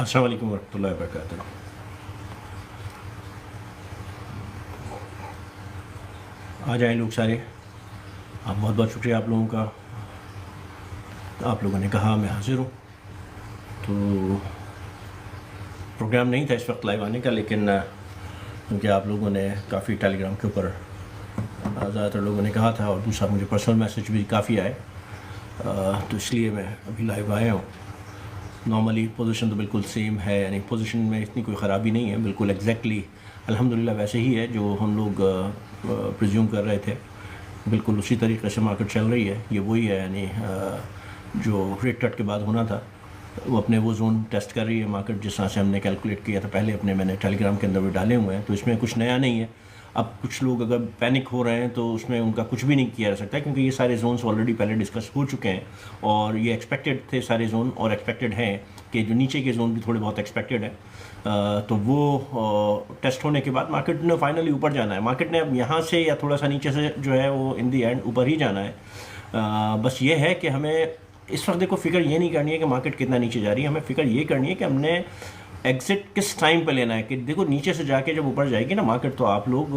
अस्सलाम वालेकुम वरहमतुल्लाहि वबरकातुहू। आ जाएँ लोग सारे। बहुत बहुत शुक्रिया आप लोगों का। आप लोगों ने कहा, मैं हाज़िर हूँ। तो प्रोग्राम नहीं था इस वक्त लाइव आने का, लेकिन क्योंकि आप लोगों ने काफ़ी टेलीग्राम के ऊपर ज़्यादातर लोगों ने कहा था, और दूसरा मुझे पर्सनल मैसेज भी काफ़ी आए, तो इसलिए मैं अभी लाइव आया हूँ। नॉर्मली पोजीशन तो बिल्कुल सेम है, यानी पोजीशन में इतनी कोई ख़राबी नहीं है, बिल्कुल एग्जैक्टली अल्हम्दुलिल्लाह वैसे ही है जो हम लोग प्रिज्यूम कर रहे थे। बिल्कुल उसी तरीके से मार्केट चल रही है। ये वही है, यानी जो रेट कट के बाद होना था वो अपने वो जोन टेस्ट कर रही है मार्केट, जिस तरह से हमने कैलकुलेट किया था पहले, मैंने टेलीग्राम के अंदर भी डाले हुए हैं। तो इसमें कुछ नया नहीं है। अब कुछ लोग अगर पैनिक हो रहे हैं तो उसमें उनका कुछ भी नहीं किया जा सकता, क्योंकि ये सारे जोन्स ऑलरेडी पहले डिस्कस हो चुके हैं, और ये एक्सपेक्टेड थे सारे जोन, और एक्सपेक्टेड हैं कि जो नीचे के जोन भी थोड़े बहुत एक्सपेक्टेड है। तो वो टेस्ट होने के बाद मार्केट ने फाइनली ऊपर जाना है। मार्केट ने अब यहाँ से या थोड़ा सा नीचे से जो है वो इन दी एंड ऊपर ही जाना है। बस ये है कि हमें इस वक्त देखो फिक्र ये नहीं करनी है कि मार्केट कितना नीचे जा रही है, हमें फिक्र ये करनी है कि हमने एग्जिट किस टाइम पे लेना है। कि देखो नीचे से जाके जब ऊपर जाएगी ना मार्केट, तो आप लोग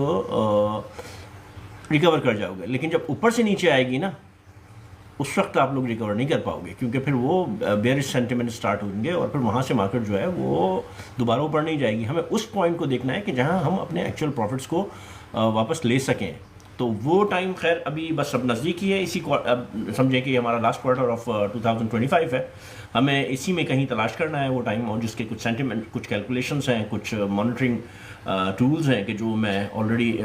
रिकवर कर जाओगे, लेकिन जब ऊपर से नीचे आएगी ना, उस वक्त आप लोग रिकवर नहीं कर पाओगे, क्योंकि फिर वो बेयरिश सेंटिमेंट स्टार्ट होंगे, और फिर वहाँ से मार्केट जो है वो दोबारा ऊपर नहीं जाएगी। हमें उस पॉइंट को देखना है कि जहाँ हम अपने एक्चुअल प्रॉफिट्स को वापस ले सकें। तो वो टाइम खैर अभी बस अब नज़दीक ही है। अब समझें कि हमारा लास्ट क्वार्टर ऑफ 2025 है, हमें इसी में कहीं तलाश करना है वो टाइम, और जिसके कुछ सेंटिमेंट, कुछ कैलकुलेशंस हैं, कुछ मॉनिटरिंग टूल्स हैं कि जो मैं ऑलरेडी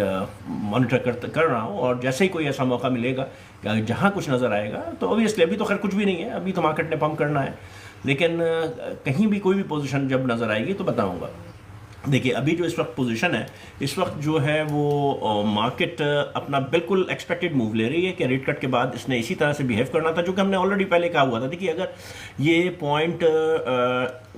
मॉनिटर कर रहा हूँ। और जैसे ही कोई ऐसा मौका मिलेगा जहाँ कुछ नज़र आएगा, तो ऑब्वियसली अभी तो खैर कुछ भी नहीं है, अभी तो मार्केट ने पंप करना है, लेकिन कहीं भी कोई भी पोजीशन जब नज़र आएगी तो बताऊँगा। देखिए अभी जो इस वक्त पोजीशन है, इस वक्त जो है वो मार्केट अपना बिल्कुल एक्सपेक्टेड मूव ले रही है कि रेट कट के बाद इसने इसी तरह से बिहेव करना था, जो कि हमने ऑलरेडी पहले कहा हुआ था। देखिए अगर ये पॉइंट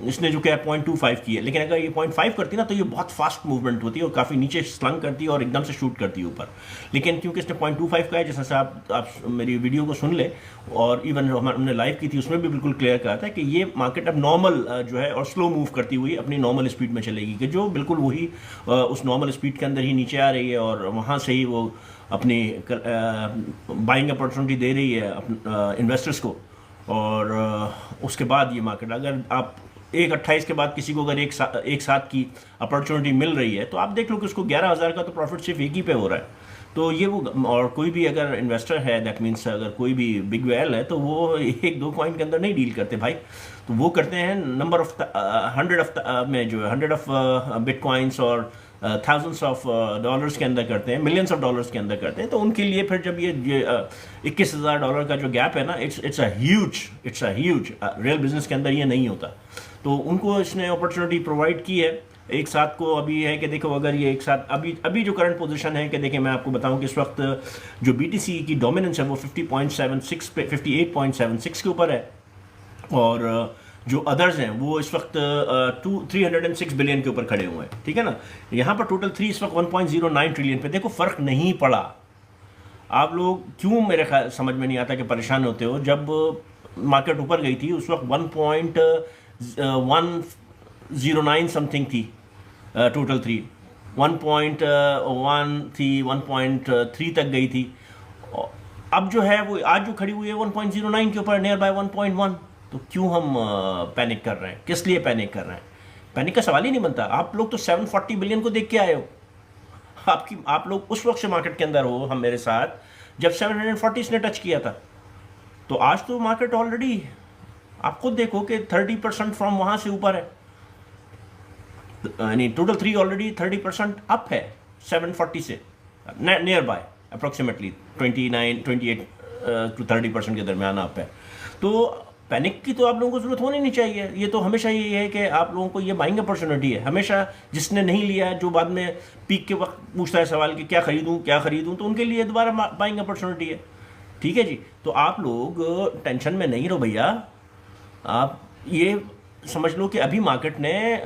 इसने जो क्या 0.25 की है, लेकिन अगर ये 0.5 करती ना तो ये बहुत फास्ट मूवमेंट होती है और काफ़ी नीचे स्लंग करती है और एकदम से शूट करती है ऊपर। लेकिन क्योंकि इसने 0.25 का है, जैसा से आप मेरी वीडियो को सुन ले, और इवन जो हमने लाइव की थी उसमें भी बिल्कुल क्लियर कहा था कि ये मार्केट अब नॉर्मल जो है और स्लो मूव करती हुई अपनी नॉर्मल स्पीड में चलेगी, कि जो बिल्कुल वही उस नॉर्मल स्पीड के अंदर ही नीचे आ रही है, और वहाँ से ही वो अपनी बाइंग अपॉर्चुनिटी दे रही है इन्वेस्टर्स को। और उसके बाद ये मार्केट, अगर आप 1.28 के बाद किसी को अगर एक साथ की अपॉर्चुनिटी मिल रही है, तो आप देख लो कि उसको 11,000 का तो प्रॉफिट सिर्फ एक ही पे हो रहा है। तो ये वो, और कोई भी अगर इन्वेस्टर है, दैट मीन्स अगर कोई भी बिग वेल है, तो वो एक दो कॉइन के अंदर नहीं डील करते भाई, तो वो करते हैं नंबर ऑफ 100 में जो है 100 ऑफ बिटकॉइंस और थाउजेंड्स ऑफ डॉलर्स के अंदर करते हैं, मिलियंस ऑफ डॉलर्स के अंदर करते हैं। तो उनके लिए फिर जब ये $21,000 का जो गैप है ना, it's a huge real business के अंदर ये नहीं होता। तो उनको इसने अपॉर्चुनिटी प्रोवाइड की है एक साथ को। अभी है कि देखो अगर ये एक साथ अभी जो करंट पोजीशन है, कि देखिए मैं आपको बताऊं कि इस वक्त जो BTC की डोमिनेंस है वो 50.76 पे 58.76 के ऊपर है, और जो अदर्स हैं वो इस वक्त 306 बिलियन के ऊपर खड़े हुए हैं, ठीक है ना। यहाँ पर टोटल 3 इस वक्त 1.09 ट्रिलियन पे। देखो फर्क नहीं पड़ा। आप लोग क्यों मेरे ख्याल समझ में नहीं आता कि परेशान होते हो। जब मार्केट ऊपर गई थी उस वक्त 1.109 समथिंग थी, टोटल 3 1.1 थी, 1.3 तक गई थी। अब जो है वो आज जो खड़ी हुई है 1.09 के ऊपर, नियर बाय 1.1। तो क्यों हम पैनिक कर रहे हैं, किस लिए पैनिक कर रहे हैं? पैनिक का सवाल ही नहीं बनता। आप लोग तो 740 बिलियन को देख के आए हो। आप लोग उस वक्त से मार्केट के अंदर हो, हम मेरे साथ, जब 740 ने टच किया था। तो आज तो मार्केट ऑलरेडी, आप खुद देखो कि 30% फ्रॉम वहां से ऊपर है, यानी टोटल 3 ऑलरेडी 30% अप है 740 से, नियर बाय अप्रोक्सीमेटली 28 to 30% के दरमियान अप है। तो पैनिक की तो आप लोगों को जरूरत होनी नहीं चाहिए। ये तो हमेशा ये है कि आप लोगों को ये बाइंग अपॉर्चुनिटी है। हमेशा जिसने नहीं लिया है, जो बाद में पीक के वक्त पूछता है सवाल कि क्या खरीदूं, तो उनके लिए दोबारा बाइंग अपॉर्चुनिटी है, ठीक है जी। तो आप लोग टेंशन में नहीं रहो भैया। आप ये समझ लो कि अभी मार्केट ने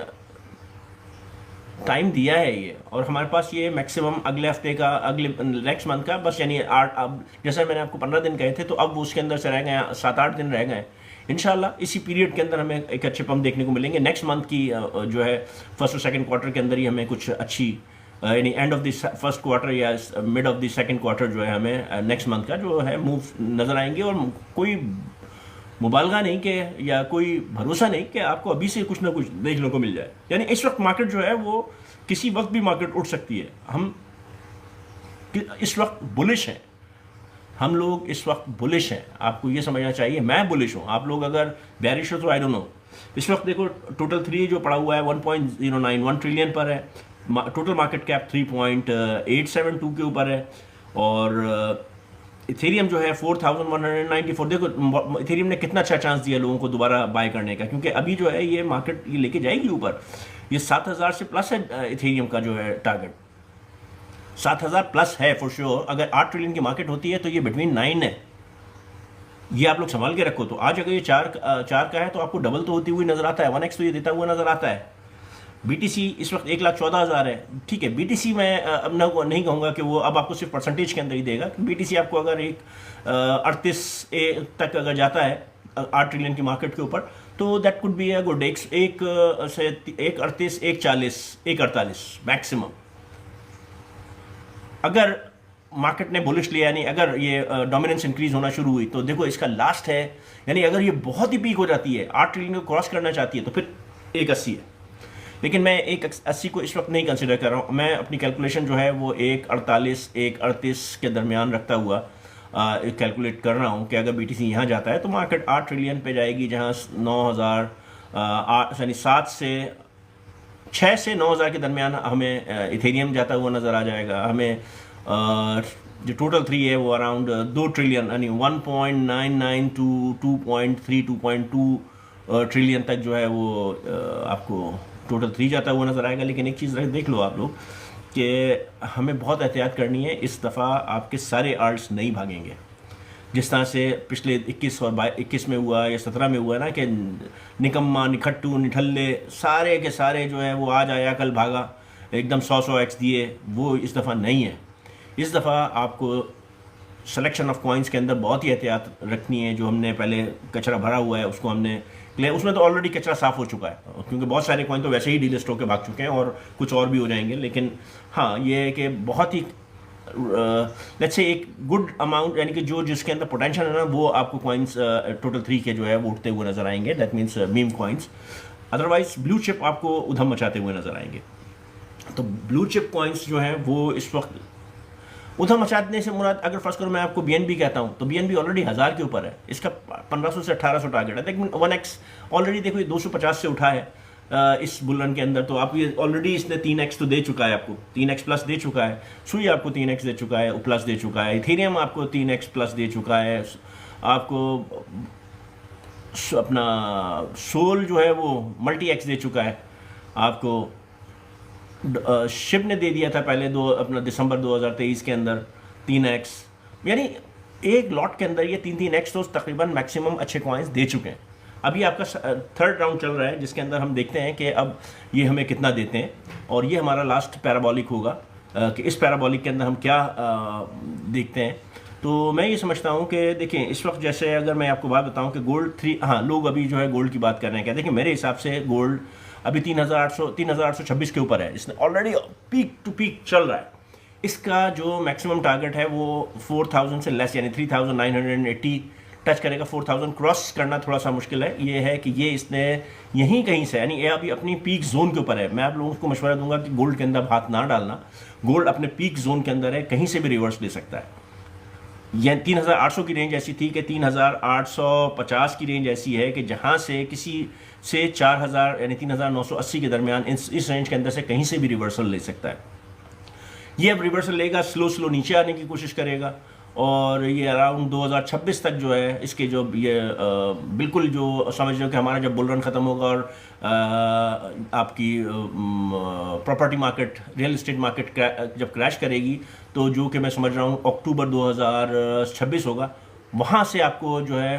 टाइम दिया है ये, और हमारे पास ये मैक्सिमम अगले हफ्ते का, अगले नेक्स्ट मंथ का बस, यानी 8, अब जैसे मैंने आपको 15 दिन कहे थे, तो अब उसके अंदर से रह गए 7-8 दिन रह गए। इंशाल्लाह इसी पीरियड के अंदर हमें एक अच्छे पंप देखने को मिलेंगे। नेक्स्ट मंथ की जो है फर्स्ट और सेकंड क्वार्टर के अंदर ही हमें कुछ अच्छी यानी end of the first quarter या mid of the second quarter जो है हमें नेक्स्ट मंथ का जो है मूव नज़र आएंगे। और कोई मुबालगा नहीं कि या कोई भरोसा नहीं कि आपको अभी से कुछ ना कुछ देखने को मिल जाए। यानी इस वक्त मार्केट जो है वो किसी वक्त भी मार्केट उठ सकती है। हम इस वक्त बुलिश हैं, हम लोग इस वक्त बुलिश हैं, आपको ये समझना चाहिए। मैं बुलिश हूँ, आप लोग अगर बेरिश हो तो आई डोंट नो। इस वक्त देखो टोटल 3 जो पड़ा हुआ है 1.091 ट्रिलियन पर है, टोटल मार्केट कैप 3.872 के ऊपर है, और इथेरियम जो है 4194। देखो इथेरियम ने कितना अच्छा चांस दिया लोगों को दोबारा बाय करने का, क्योंकि अभी जो है ये मार्केट ये लेके जाएगी ऊपर। ये 7000 से प्लस है इथेरियम का जो है टारगेट, 7000 प्लस है फॉर श्योर। अगर 8 ट्रिलियन की मार्केट होती है तो ये बिटवीन 9 है, ये आप लोग संभाल के रखो। तो आज अगर ये 4 का है तो आपको डबल तो होती हुई नजर आता है, 1x तो ये देता हुआ नजर आता है। BTC इस वक्त 1,14,000 है, ठीक है। BTC मैं अब नहीं कहूँगा कि वो अब आपको सिर्फ परसेंटेज के अंदर ही देगा। BTC आपको अगर एक 38 तक अगर जाता है 8 ट्रिलियन की मार्केट के ऊपर, तो that could be a good. एक 38, 140, 148 मैक्सिमम। अगर मार्केट ने बुलिश लिया, यानी अगर ये डोमिनेंस इंक्रीज होना शुरू हुई, तो देखो इसका लास्ट है, यानी अगर ये बहुत ही पीक हो जाती है, 8 ट्रिलियन को क्रॉस करना चाहती है, तो फिर 180 है। लेकिन मैं 180 को इस वक्त नहीं कंसिडर कर रहा हूँ। मैं अपनी कैलकुलेशन जो है वो 148, 138 के दरमियान रखता हुआ कैलकुलेट कर रहा हूँ कि अगर BTC यहाँ जाता है तो मार्केट 8 ट्रिलियन पे जाएगी, जहाँ 9,000 यानी 6 से 9,000 के दरमियान हमें इथेरियम जाता हुआ नज़र आ जाएगा। हमें जो टोटल 3 है वो अराउंड 2 ट्रिलियन यानी 1.99 टू 2.3, 2.2 ट्रिलियन तक जो है वो आपको टोटल 3 जाता हुआ नज़र आएगा। लेकिन एक चीज़ देख लो आप लोग कि हमें बहुत एहतियात करनी है। इस दफ़ा आपके सारे आर्ट्स नहीं भागेंगे, जिस तरह से पिछले 21 और 21 में हुआ या 17 में हुआ ना, कि निकम्मा, निखट्टू, निठल्ले सारे के सारे जो है वो आज आया कल भागा, एकदम 100x दिए। वो इस दफ़ा नहीं है। इस दफ़ा आपको सिलेक्शन ऑफ कॉइन्स के अंदर बहुत ही एहतियात रखनी है। जो हमने पहले कचरा भरा हुआ है उसको हमने उसमें तो ऑलरेडी कचरा साफ़ हो चुका है, क्योंकि बहुत सारे कॉइन तो वैसे ही डीलिस्ट होकर भाग चुके हैं और कुछ और भी हो जाएंगे। लेकिन हाँ, ये है कि बहुत ही लेट्स से एक गुड अमाउंट, यानी कि जो जिसके अंदर पोटेंशियल है ना, वो आपको कॉइन्स टोटल 3 के जो है वो उठते हुए नज़र आएंगे। That means meme coins. Otherwise blue chip आपको उधम मचाते हुए नज़र आएंगे। तो ब्लू चिप कॉइन्स जो हैं वो इस वक्त उधर मचाने से मुराद, अगर फर्स्ट करो मैं आपको BNB कहता हूँ तो BNB ऑलरेडी 1000 के ऊपर है, इसका 1500 से 1800 टारगेट है। लेकिन 1x ऑलरेडी देखो ये 250 से उठा है इस बुलन के अंदर। तो आप ये ऑलरेडी इसने 3x तो दे चुका है, आपको 3x प्लस दे चुका है। सुई आपको 3x दे चुका है, प्लस दे चुका है। इथेरियम आपको 3x प्लस दे चुका है। आपको अपना सोल जो है वो मल्टी x दे चुका है। आपको शिप ने दे दिया था पहले अपना दिसंबर 2023 के अंदर 3x। यानी एक लॉट के अंदर ये 3x तो तकरीबन मैक्सिमम अच्छे कॉइन्स दे चुके हैं। अभी आपका 3rd राउंड चल रहा है, जिसके अंदर हम देखते हैं कि अब ये हमें कितना देते हैं, और ये हमारा लास्ट पैराबॉलिक होगा कि इस पैराबॉलिक के अंदर हम क्या देखते हैं। तो मैं ये समझता हूँ कि देखिए इस वक्त जैसे अगर मैं आपको बात बताऊँ कि गोल्ड 3, हाँ लोग अभी जो है गोल्ड की बात कर रहे हैं। क्या देखिए मेरे हिसाब से गोल्ड अभी 3,826 के ऊपर है। इसने ऑलरेडी पीक टू पीक चल रहा है। इसका जो मैक्सिमम टारगेट है वो 4,000 से लेस, यानी 3,980 टच करेगा। 4,000 क्रॉस करना थोड़ा सा मुश्किल है। ये है कि ये इसने यहीं कहीं से, यानी ये अभी अपनी पीक जोन के ऊपर है। मैं आप लोगों को मशवरा दूंगा कि गोल्ड के अंदर हाथ ना डालना। गोल्ड अपने पीक जोन के अंदर है, कहीं से भी रिवर्स ले सकता है। यह 3,800 की रेंज ऐसी थी कि 3,850 की रेंज ऐसी है कि जहाँ से किसी से 4,000 यानी 3,980 के दरमियान इस रेंज के अंदर से कहीं से भी रिवर्सल ले सकता है। ये अब रिवर्सल लेगा, स्लो नीचे आने की कोशिश करेगा, और ये अराउंड 2026 तक जो है इसके जो ये बिल्कुल जो समझ लो कि हमारा जब बुल रन ख़त्म होगा और आपकी property market, real estate market जब क्रैश करेगी, तो जो कि मैं समझ रहा हूँ अक्टूबर 2026 होगा, वहाँ से आपको जो है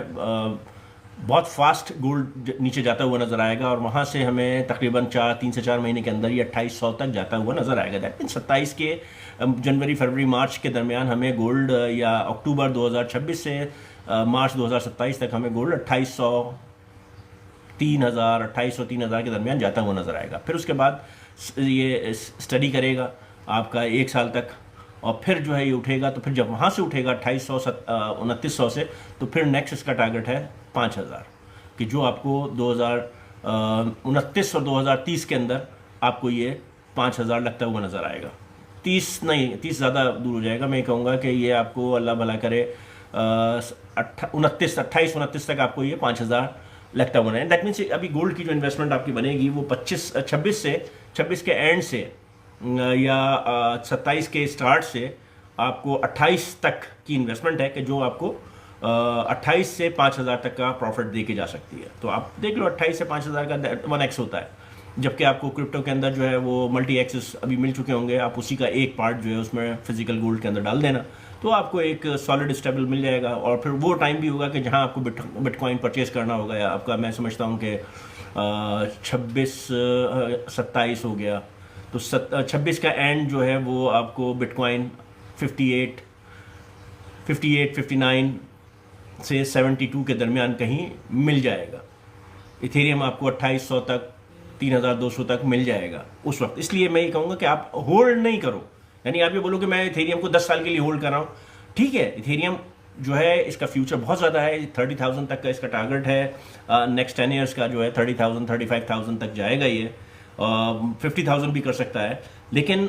बहुत फास्ट गोल्ड नीचे जाता हुआ नज़र आएगा, और वहाँ से हमें तकरीबन 3 से 4 महीने के अंदर ही 2800 तक जाता हुआ नज़र आएगा। दैट मीन 27 के जनवरी फरवरी मार्च के दरमियान हमें गोल्ड या अक्टूबर 2026 से मार्च 2027 तक हमें गोल्ड 2800 3000 2800 3000 के दरमियान जाता हुआ नज़र आएगा। फिर उसके बाद ये स्टडी करेगा आपका 1 साल तक, और फिर जो है ये उठेगा। तो फिर जब वहाँ से उठेगा 2800 2900 से, तो फिर नेक्स्ट इसका टारगेट है 5000, कि जो आपको 2029 और 2030 के अंदर आपको ये 5000 लगता हुआ नज़र आएगा। 30 नहीं, 30 ज़्यादा दूर हो जाएगा। मैं कहूँगा कि ये आपको अल्लाह भला करे 28-29 तक आपको ये 5000 लगता हुआ है। दैट मीन्स अभी गोल्ड की जो इन्वेस्टमेंट आपकी बनेगी वो 26 के एंड से या 27 के स्टार्ट से आपको 28 तक की इन्वेस्टमेंट है, कि जो आपको 28 से 5000 तक का प्रॉफिट दे के जा सकती है। तो आप देख लो 28 से 5000 का 1x होता है, जबकि आपको क्रिप्टो के अंदर जो है वो मल्टी एक्सेस अभी मिल चुके होंगे। आप उसी का एक पार्ट जो है उसमें फिजिकल गोल्ड के अंदर डाल देना, तो आपको एक सॉलिड स्टेबल मिल जाएगा। और फिर वो टाइम भी होगा कि जहां आपको बिटकॉइन परचेज करना होगा, या आपका मैं समझता हूं कि 26-27 हो गया, तो 26 का एंड जो है वो आपको बिटकॉइन 58-59 से 72 के दरमियान कहीं मिल जाएगा। इथेरियम आपको 2800 तक 3200 तक मिल जाएगा उस वक्त। इसलिए मैं ये कहूँगा कि आप होल्ड नहीं करो, यानी आप ये बोलो कि मैं इथेरियम को 10 साल के लिए होल्ड कर रहा हूँ। ठीक है, इथेरियम जो है इसका फ्यूचर बहुत ज़्यादा है, 30,000 तक का इसका टारगेट है। नेक्स्ट 10 ईयर्स का जो है 30,000 35,000 तक जाएगा ये, 50,000 भी कर सकता है। लेकिन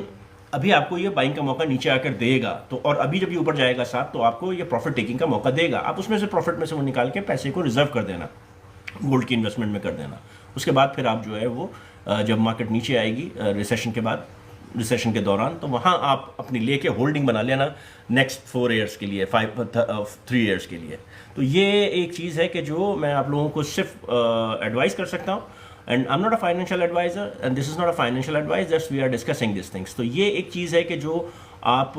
अभी आपको ये बाइंग का मौका नीचे आकर देगा, तो और अभी जब ये ऊपर जाएगा साथ, तो आपको ये प्रॉफिट टेकिंग का मौका देगा। आप उसमें से प्रॉफिट में से वो निकाल के पैसे को रिजर्व कर देना, गोल्ड की इन्वेस्टमेंट में कर देना। उसके बाद फिर आप जो है वो जब मार्केट नीचे आएगी रिसेशन के बाद, रिसेशन के दौरान, तो वहाँ आप अपनी लेके होल्डिंग बना लेना नेक्स्ट 4 ईयर्स के लिए, 3 ईयर्स के लिए। तो ये एक चीज़ है कि जो मैं आप लोगों को सिर्फ एडवाइस कर सकता हूँ। And I am not a financial advisor, and this is not a financial advice, just we are discussing this things. तो ये एक चीज़ है कि जो आप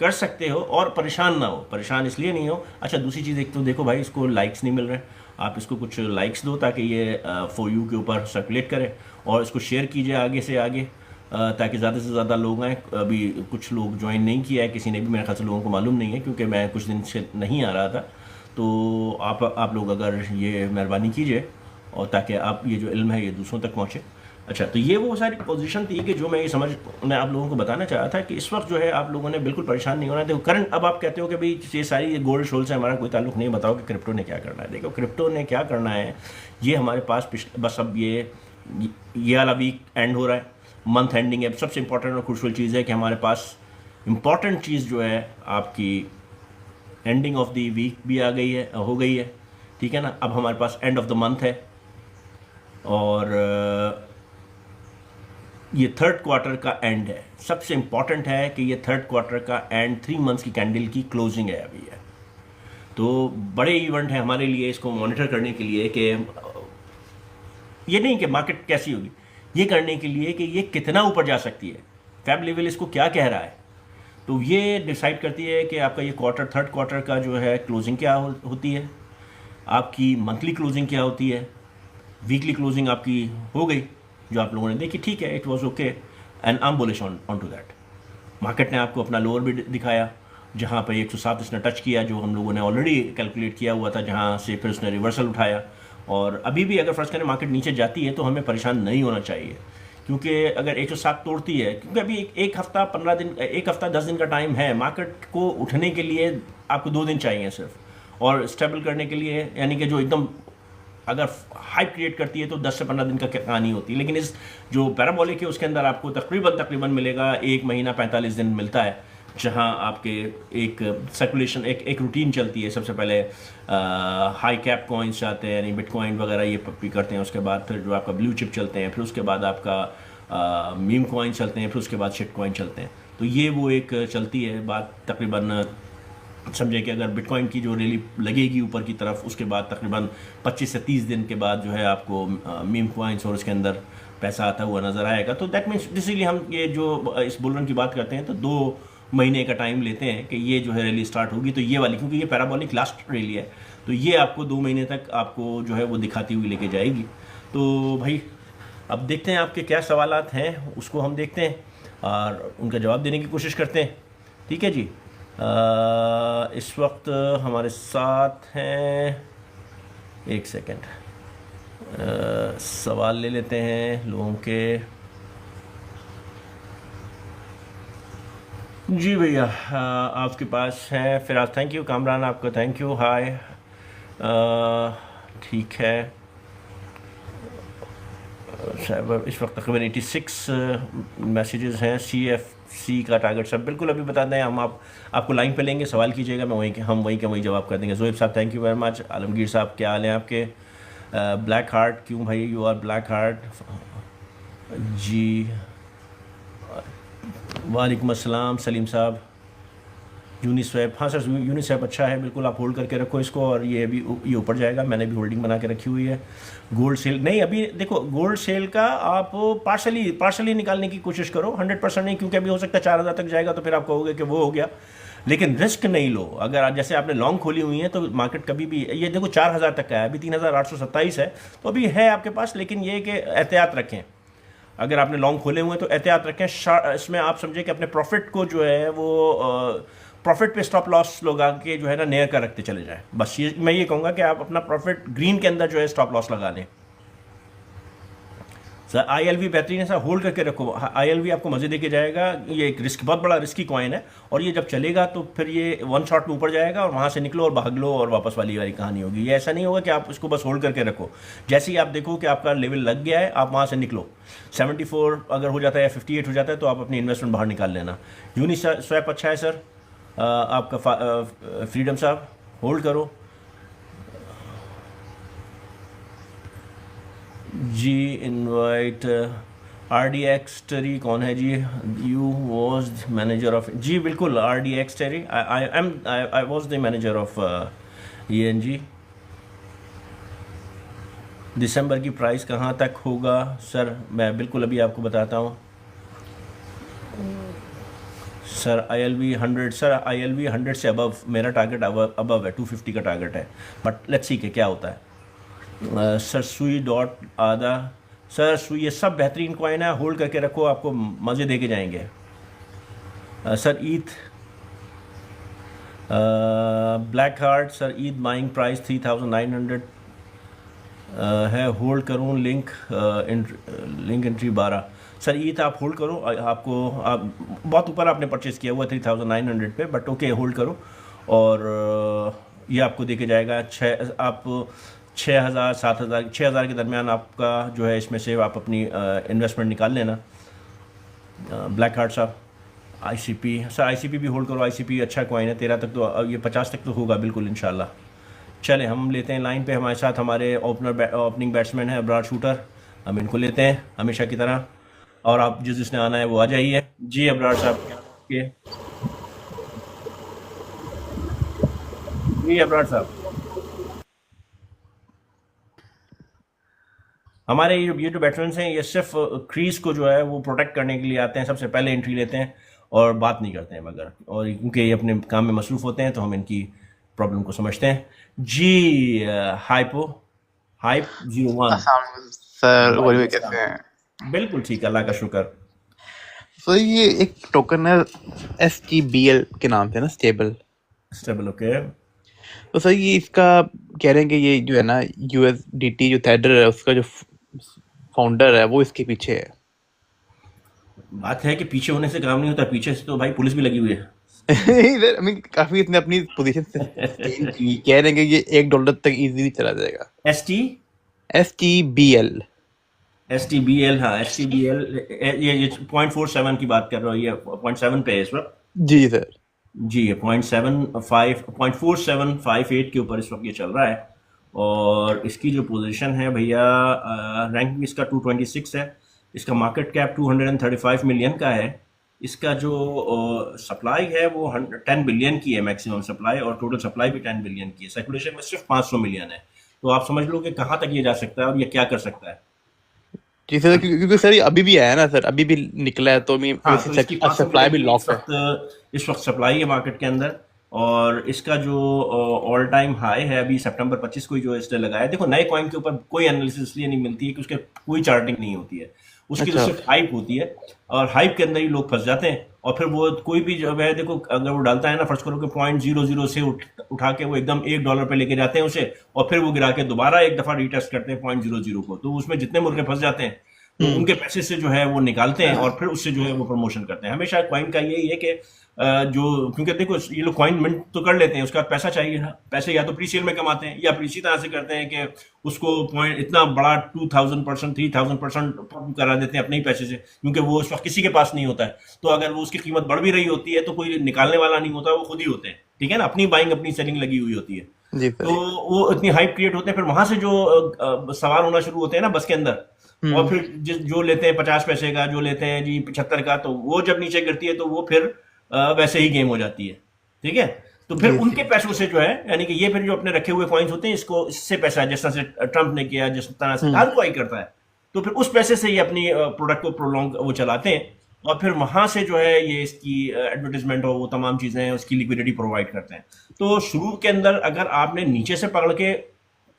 कर सकते हो और परेशान ना हो। परेशान इसलिए नहीं हो। अच्छा, दूसरी चीज़ एक तो देखो भाई, इसको लाइक्स नहीं मिल रहे, आप इसको कुछ लाइक्स दो ताकि ये फॉर यू के ऊपर सर्कुलेट करे, और इसको शेयर कीजिए आगे से आगे, ताकि ज़्यादा से ज़्यादा लोग आएँ। अभी कुछ लोग ज्वाइन नहीं किया है किसी ने भी, मेरे ख्याल से लोगों को मालूम नहीं है, क्योंकि मैं कुछ दिन से नहीं आ रहा था। तो आप लोग अगर ये मेहरबानी कीजिए, और ताकि आप ये जो इल्म है ये दूसरों तक पहुँचे। अच्छा, तो ये वो सारी पोजीशन थी कि जो मैं मैं आप लोगों को बताना चाहा था कि इस वक्त जो है आप लोगों ने बिल्कुल परेशान नहीं होना है। देखो करंट, अब आप कहते हो कि भाई ये सारी गोल्ड शोल्ड से हमारा कोई ताल्लुक नहीं, बताओ कि क्रिप्टो ने क्या करना है। देखो क्रिप्टो ने क्या करना है, ये हमारे पास बस अब ये वाला वीक एंड हो रहा है, मंथ एंडिंग है। सबसे इंपॉर्टेंट और क्रूशियल चीज़ है कि हमारे पास इंपॉर्टेंट चीज़ जो है आपकी एंडिंग ऑफ द वीक भी आ गई है, हो गई है। ठीक है ना, अब हमारे पास एंड ऑफ द मंथ है, और ये थर्ड क्वार्टर का एंड है। सबसे इंपॉर्टेंट है कि ये थर्ड क्वार्टर का एंड 3 मंथ्स की कैंडल की क्लोजिंग है अभी है। तो बड़े इवेंट है हमारे लिए इसको मॉनिटर करने के लिए, कि ये नहीं कि मार्केट कैसी होगी, ये करने के लिए कि ये कितना ऊपर जा सकती है, फैब लेवल इसको क्या कह रहा है। तो ये डिसाइड करती है कि आपका ये क्वार्टर, थर्ड क्वार्टर का जो है क्लोजिंग क्या होती है, आपकी मंथली क्लोजिंग क्या होती है, वीकली क्लोजिंग आपकी हो गई जो आप लोगों ने देखी। ठीक है, it was okay, and I am bullish on to that. Market ने आपको अपना लोअर भी दिखाया, जहाँ पर 107 इसने टच किया, जो हम लोगों ने ऑलरेडी कैलकुलेट किया हुआ था, जहाँ से फिर उसने रिवर्सल उठाया। और अभी भी अगर फर्स्ट करें मार्केट नीचे जाती है तो हमें परेशान नहीं होना चाहिए, क्योंकि अगर 107 तोड़ती है, क्योंकि अभी एक हफ्ता 15 दिन, एक हफ्ता 10 दिन का टाइम है मार्केट को उठने के लिए। आपको 2 दिन चाहिए सिर्फ, और स्टेबल करने के लिए, यानी कि जो एकदम अगर हाइप क्रिएट करती है तो 10 से 15 दिन का कहानी होती है। लेकिन इस जो पैराबोलिक है उसके अंदर आपको तकरीबन मिलेगा 1 महीना 45 दिन मिलता है, जहां आपके एक सर्कुलेशन, एक रूटीन चलती है। सबसे पहले हाई कैप कॉइन्स आते हैं, यानी बिटकॉइन वगैरह ये पप्पी करते हैं। उसके बाद फिर जो आपका ब्लू चिप चलते हैं, फिर उसके बाद आपका मीम कॉइन चलते हैं, फिर उसके बाद शिट कॉइन चलते हैं। तो ये वो एक चलती है बात। तकरीबन समझे कि अगर बिटकॉइन की जो रैली लगेगी ऊपर की तरफ, उसके बाद तकरीबन 25 से 30 दिन के बाद जो है आपको मीम कॉइन्स और उसके अंदर पैसा आता हुआ नज़र आएगा। तो दैट मीन्स, इसीलिए हम ये जो इस बुल रन की बात करते हैं तो 2 महीने का टाइम लेते हैं कि ये जो है रैली स्टार्ट होगी। तो ये वाली, क्योंकि ये पैराबोलिक लास्ट रैली है, तो ये आपको 2 महीने तक आपको जो है वो दिखाती हुई लेके जाएगी। तो भाई अब देखते हैं आपके क्या सवालात हैं, उसको हम देखते हैं और उनका जवाब देने की कोशिश करते हैं। ठीक है जी। इस वक्त हमारे साथ हैं, एक सेकेंड, सवाल ले लेते हैं लोगों के। जी भैया, आपके पास हैं फिराज, थैंक यू। कामरान आपका थैंक यू, हाय। ठीक है, साहब इस वक्त तकरीबन 86 मैसेजेस हैं। CFC का टारगेट सब बिल्कुल अभी बता दें, हम आपको लाइन पे लेंगे, सवाल कीजिएगा, मैं हम वहीं के वहीं जवाब कर देंगे। जोएब साहब thank you very much. Alamgir साहब क्या हाल है आपके? ब्लैक हार्ट क्यों भाई, यू आर ब्लैक हार्ट? जी वालेकुम अस्सलाम सलीम साहब। यूनिस्वैप, हाँ सर यूनिस्वैप अच्छा है, बिल्कुल आप होल्ड करके रखो इसको, और ये अभी ये ऊपर जाएगा। मैंने भी होल्डिंग बना के रखी हुई है। गोल्ड सेल नहीं, अभी देखो गोल्ड सेल का आप पार्शली निकालने की कोशिश करो, 100% नहीं, क्योंकि अभी हो सकता है 4000 तक जाएगा तो फिर आप कहोगे कि वो हो गया। लेकिन रिस्क नहीं लो। अगर जैसे आपने लॉन्ग खोली हुई है तो मार्केट कभी भी, ये देखो 4000 तक का है, अभी 3827 है, तो अभी है आपके पास, लेकिन ये कि एहतियात रखें। अगर आपने लॉन्ग खोले हुए हैं तो एहतियात रखें। इसमें आप समझे कि अपने प्रॉफिट को जो है वो प्रॉफिट पे स्टॉप लॉस लगा के जो है ना नेयर कर रखते चले जाएं। बस ये मैं ये कहूँगा कि आप अपना प्रॉफिट ग्रीन के अंदर जो है स्टॉप लॉस लगा लें। सर ILV बेहतरीन है सर, होल्ड करके रखो। ILV आपको मजे दे के जाएगा। ये एक रिस्क, बहुत बड़ा रिस्की कॉइन है, और ये जब चलेगा तो फिर ये वन शॉट में ऊपर जाएगा और वहाँ से निकलो और भाग लो और वापस वाली कहानी होगी। ये ऐसा नहीं होगा कि आप इसको बस होल्ड करके रखो। जैसे ही आप देखो कि आपका लेवल लग गया है, आप वहाँ से निकलो। 74 अगर हो जाता है या 58 हो जाता है तो आप अपनी इन्वेस्टमेंट बाहर निकाल लेना। यूनिस्वैप अच्छा है सर, आपका फ्रीडम साहब होल्ड करो। जी इनवाइट RDX टेरी कौन है जी? यू वॉज मैनेजर ऑफ, जी बिल्कुल RDX Terry, I was the manager of ENG। दिसंबर की प्राइस कहाँ तक होगा सर? मैं बिल्कुल अभी आपको बताता हूँ सर। ILV 100, सर ILV 100 से अबव मेरा टारगेट अबव है, 250 का टारगेट है, बट लेट्स सी के क्या होता है। सर सुई डॉट आधा, सर सुई, ये सब बेहतरीन कॉइन है, होल्ड करके रखो, आपको मज़े दे के जाएंगे। Sir ETH black heart, sir ETH buying price 3900 है, होल्ड करूँ? Link entry 12। सर ईथ आप होल्ड करो, आपको बहुत ऊपर आपने परचेज़ किया हुआ 3900 पे, बट ओके होल्ड करो। और ये आपको दे के जाएगा 6000 7000 6000 के दरमियान आपका जो है, इसमें से आप अपनी इन्वेस्टमेंट निकाल लेना। ब्लैक हार्ट साहब ICP, सर ICP भी होल्ड करो। ICP अच्छा कॉइन है, 13 तक तो, ये 50 तक तो होगा बिल्कुल इंशाल्लाह। चले हम लेते हैं लाइन पे, हमारे साथ हमारे ओपनिंग बैट्समैन है अब्रार शूटर, हम इनको लेते हैं हमेशा की तरह, और आप जिसने आना है वो आ जाइए। जी अब्रार साहब के, जी अब्रार साहब, हमारे ये जो बैट्समैन हैं ये सिर्फ क्रीज को जो है वो प्रोटेक्ट करने के लिए आते हैं, सबसे पहले एंट्री लेते हैं और बात नहीं करते हैं मगर, और क्योंकि ये अपने काम में मसरूफ होते हैं तो हम इनकी प्रॉब्लम को समझते हैं। जी हाइप 01, सर बोलिए कैसे हैं? बिल्कुल ठीक, अल्लाह का शुक्र। सर ये एक टोकन है STBL के नाम से ना, स्टेबल। ओके, तो सर ये इसका कह रहे हैं कि ये जो है ना USDT जो थेडर है उसका जो फाउंडर है वो इसके पीछे है। बात है कि पीछे होने से काम नहीं होता, पीछे से तो भाई पुलिस भी लगी हुई है। सर काफी इसने अपनी पोजीशन से कह रहे हैं कि ये $1 तक इजीली चला जाएगा। STBL हाँ STBL, ये 0.47 की बात कर रहा हूँ, ये 0.7 पे है इस वक्त। जी सर, जी ये 0.4758 के ऊपर इस वक्त ये चल रहा है, और इसकी जो पोजीशन है भैया, रैंकिंग इसका 226 है, इसका मार्केट कैप 235 मिलियन का है, इसका जो सप्लाई है वो 10 बिलियन की है मैक्सिमम सप्लाई, और टोटल सप्लाई भी 10 बिलियन की है। सर्कुलेशन में सिर्फ 500 मिलियन है, तो आप समझ लो कि कहाँ तक ये जा सकता है और ये क्या कर सकता है। जी सर, क्योंकि सर ये अभी भी आया ना सर, अभी भी निकला है, तो हाँ, तो इसकी 500 सप्लाई भी मिलियन लॉक है। इस वक्त सप्लाई है मार्केट के अंदर, और इसका जो ऑल टाइम हाई है अभी सितंबर 25 को जो इसने लगाया। देखो नए कॉइन के ऊपर कोई एनालिसिस इसलिए नहीं मिलती है कि उसके कोई चार्टिंग नहीं होती है, उसकी तो अच्छा। सिर्फ हाइप होती है, और हाइप के अंदर ही लोग फंस जाते हैं। और फिर वो कोई भी जो है, देखो अगर वो डालता है ना, फर्स्ट करो कि 0.00 से उठा के वो एकदम $1 पे लेके जाते हैं उसे, और फिर वो गिरा के दोबारा एक दफा रीटेस्ट करते हैं 0.00 को, तो उसमें जितने मुर्गे फंस जाते हैं तो हम्म। उनके पैसे से जो है वो निकालते हैं, और फिर उससे जो है वो प्रमोशन करते हैं। हमेशा कॉइन का यही है कि जो, क्योंकि देखो ये लोग कॉइन मिंट तो कर लेते हैं, उसका पैसा चाहिए ना, पैसे या तो प्रीसेल में कमाते हैं, या फिर इसी तरह से करते हैं कि उसको पॉइंट इतना बड़ा 2000%, 3000% करा देते हैं अपने ही पैसे से, क्योंकि वो उस वक्त किसी के पास नहीं होता है। तो अगर वो उसकी कीमत बढ़ भी रही होती है तो कोई निकालने वाला नहीं होता, वो खुद ही होते हैं, ठीक है ना, अपनी बाइंग अपनी सेलिंग लगी हुई होती है। जी तो सर। वो इतनी हाइप क्रिएट होते हैं, फिर वहां से जो सवार होना शुरू होते हैं ना बस के अंदर, और हम्म। फिर जो लेते हैं 50 पैसे का, जो लेते हैं जी 75 का, तो वो जब नीचे गिरती है तो वो फिर वैसे ही गेम हो जाती है, ठीक है। तो फिर जी उनके जी। पैसों से जो है, यानी कि ये फिर जो अपने रखे हुए कॉइन्स होते हैं, इसको इससे पैसा, जिस तरह से ट्रंप ने किया, जिस तरह से हम्म। हर कोई करता है, तो फिर उस पैसे से ये अपनी प्रोडक्ट को प्रोलॉन्ग वो चलाते हैं, और फिर वहां से जो है ये इसकी एडवर्टीजमेंट और वो तमाम चीजें, उसकी लिक्विडिटी प्रोवाइड करते हैं। तो शुरू के अंदर अगर आपने नीचे से पकड़ के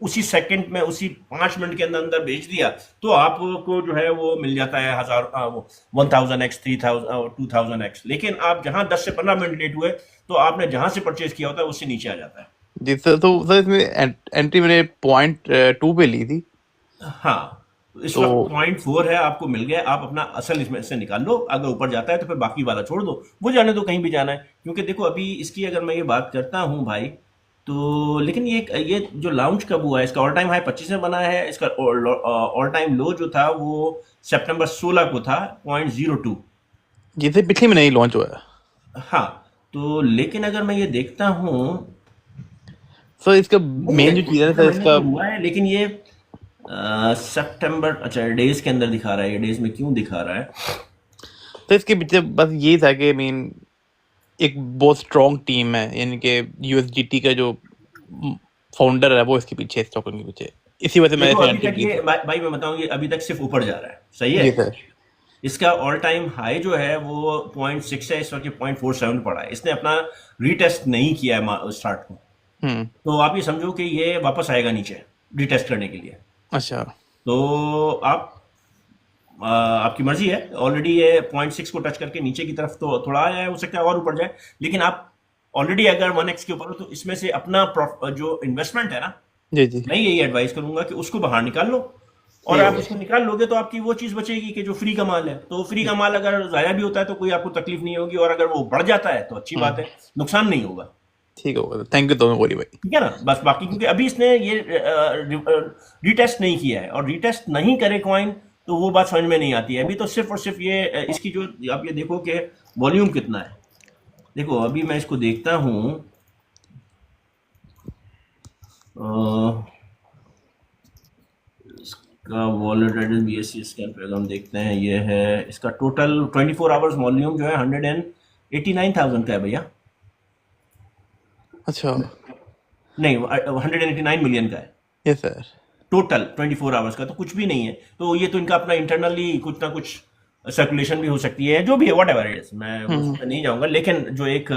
उसी सेकंड में, उसी 5 मिनट के अंदर अंदर बेच दिया, तो आपको जो है वो मिल जाता है 1000x, 3000, 2000x। लेकिन आप जहां 10 से 15 मिनट लेट हुए, तो आपने जहां से परचेज किया होता है उससे नीचे आ जाता है। जी सर, तो सर इसमें एंट्री मैंने 0.2 पे ली थी। हाँ, तो इस तो वक्त 0.4 है, आपको मिल गया, आप अपना असल इसमें से निकाल लो, अगर ऊपर जाता है तो फिर बाकी वाला छोड़ दो, वो जाने दो कहीं भी जाना है। क्योंकि देखो अभी इसकी अगर मैं ये बात करता हूँ भाई, तो लेकिन ये जो लॉन्च कब हुआ है, इसका ऑल टाइम हाई 25 में बना है, इसका ऑल टाइम लो जो था वो सितंबर 16 को था, 0.02। जिसे पिछले महीने ही लॉन्च हुआ है। हाँ, तो लेकिन अगर मैं ये देखता हूँ, सर इसका नहीं मेन है, जो चीज़ है ना पिछले सर, महीने इसका तो हुआ है, लेकिन ये सितंबर, अच्छा डेज के अंदर दिखा रहा है, ये डेज में क्यों दिखा रहा है? तो इसके पीछे बस ये था कि मीन एक बहुत स्ट्रॉन्ग टीम है, यानी कि यूएसडीटी का जो फाउंडर है वो इसके पीछे, इस टोकन के पीछे, इसी वजह से मैंने देखो इसे अभी एंट्री तक की ये थी। भाई मैं बताऊं, ये अभी तक सिर्फ ऊपर जा रहा है, सही है। जी सर। इसका ऑल टाइम हाई जो है वो 0.6 है, इस वक्त 0.47 पड़ा है, इसने अपना रीटेस्ट नहीं किया है स्टार्ट को। हम्म। तो आप ये समझो कि ये वापस आएगा नीचे रीटेस्ट करने के लिए। अच्छा। तो आप आपकी मर्जी है, ऑलरेडी ये 0.6 को टच करके नीचे की तरफ तो थोड़ा आया है, हो सकता है और ऊपर जाए, लेकिन आप ऑलरेडी अगर 1x के ऊपर हो, तो इसमें से अपना जो इन्वेस्टमेंट है ना, जी जी। मैं यही एडवाइस करूंगा कि उसको बाहर निकाल लो। और ठीक आप है। उसको निकाल लोगे तो आपकी वो चीज बचेगी कि जो फ्री का माल है, तो फ्री का माल अगर जाया भी होता है तो कोई आपको तकलीफ नहीं होगी, और अगर वो बढ़ जाता है तो अच्छी बात है, नुकसान नहीं होगा। ठीक होगा, थैंक यू तो गोरी भाई। ठीक है ना, बस बाकी क्योंकि अभी इसने ये रीटेस्ट नहीं किया है, और रीटेस्ट नहीं करे कॉइन, तो वो बात समझ में नहीं आती है। अभी तो सिर्फ और सिर्फ ये इसकी जो, आप ये देखो कि वॉल्यूम कितना है। देखो अभी मैं इसको देखता हूँ, इसका वॉलेट एड्रेस BSC स्कैन पे अगर हम देखते हैं, ये है इसका टोटल 24 आवर्स वॉल्यूम जो है 189,000 का है भैया। अच्छा। नहीं, 189 मिलियन का है यस सर। टोटल 24 आवर्स का, तो कुछ भी नहीं है। तो ये तो इनका अपना इंटरनली कुछ ना कुछ सर्कुलेशन भी हो सकती है, जो भी है वट एवर इट इज, मैं उस पर नहीं जाऊंगा। लेकिन जो एक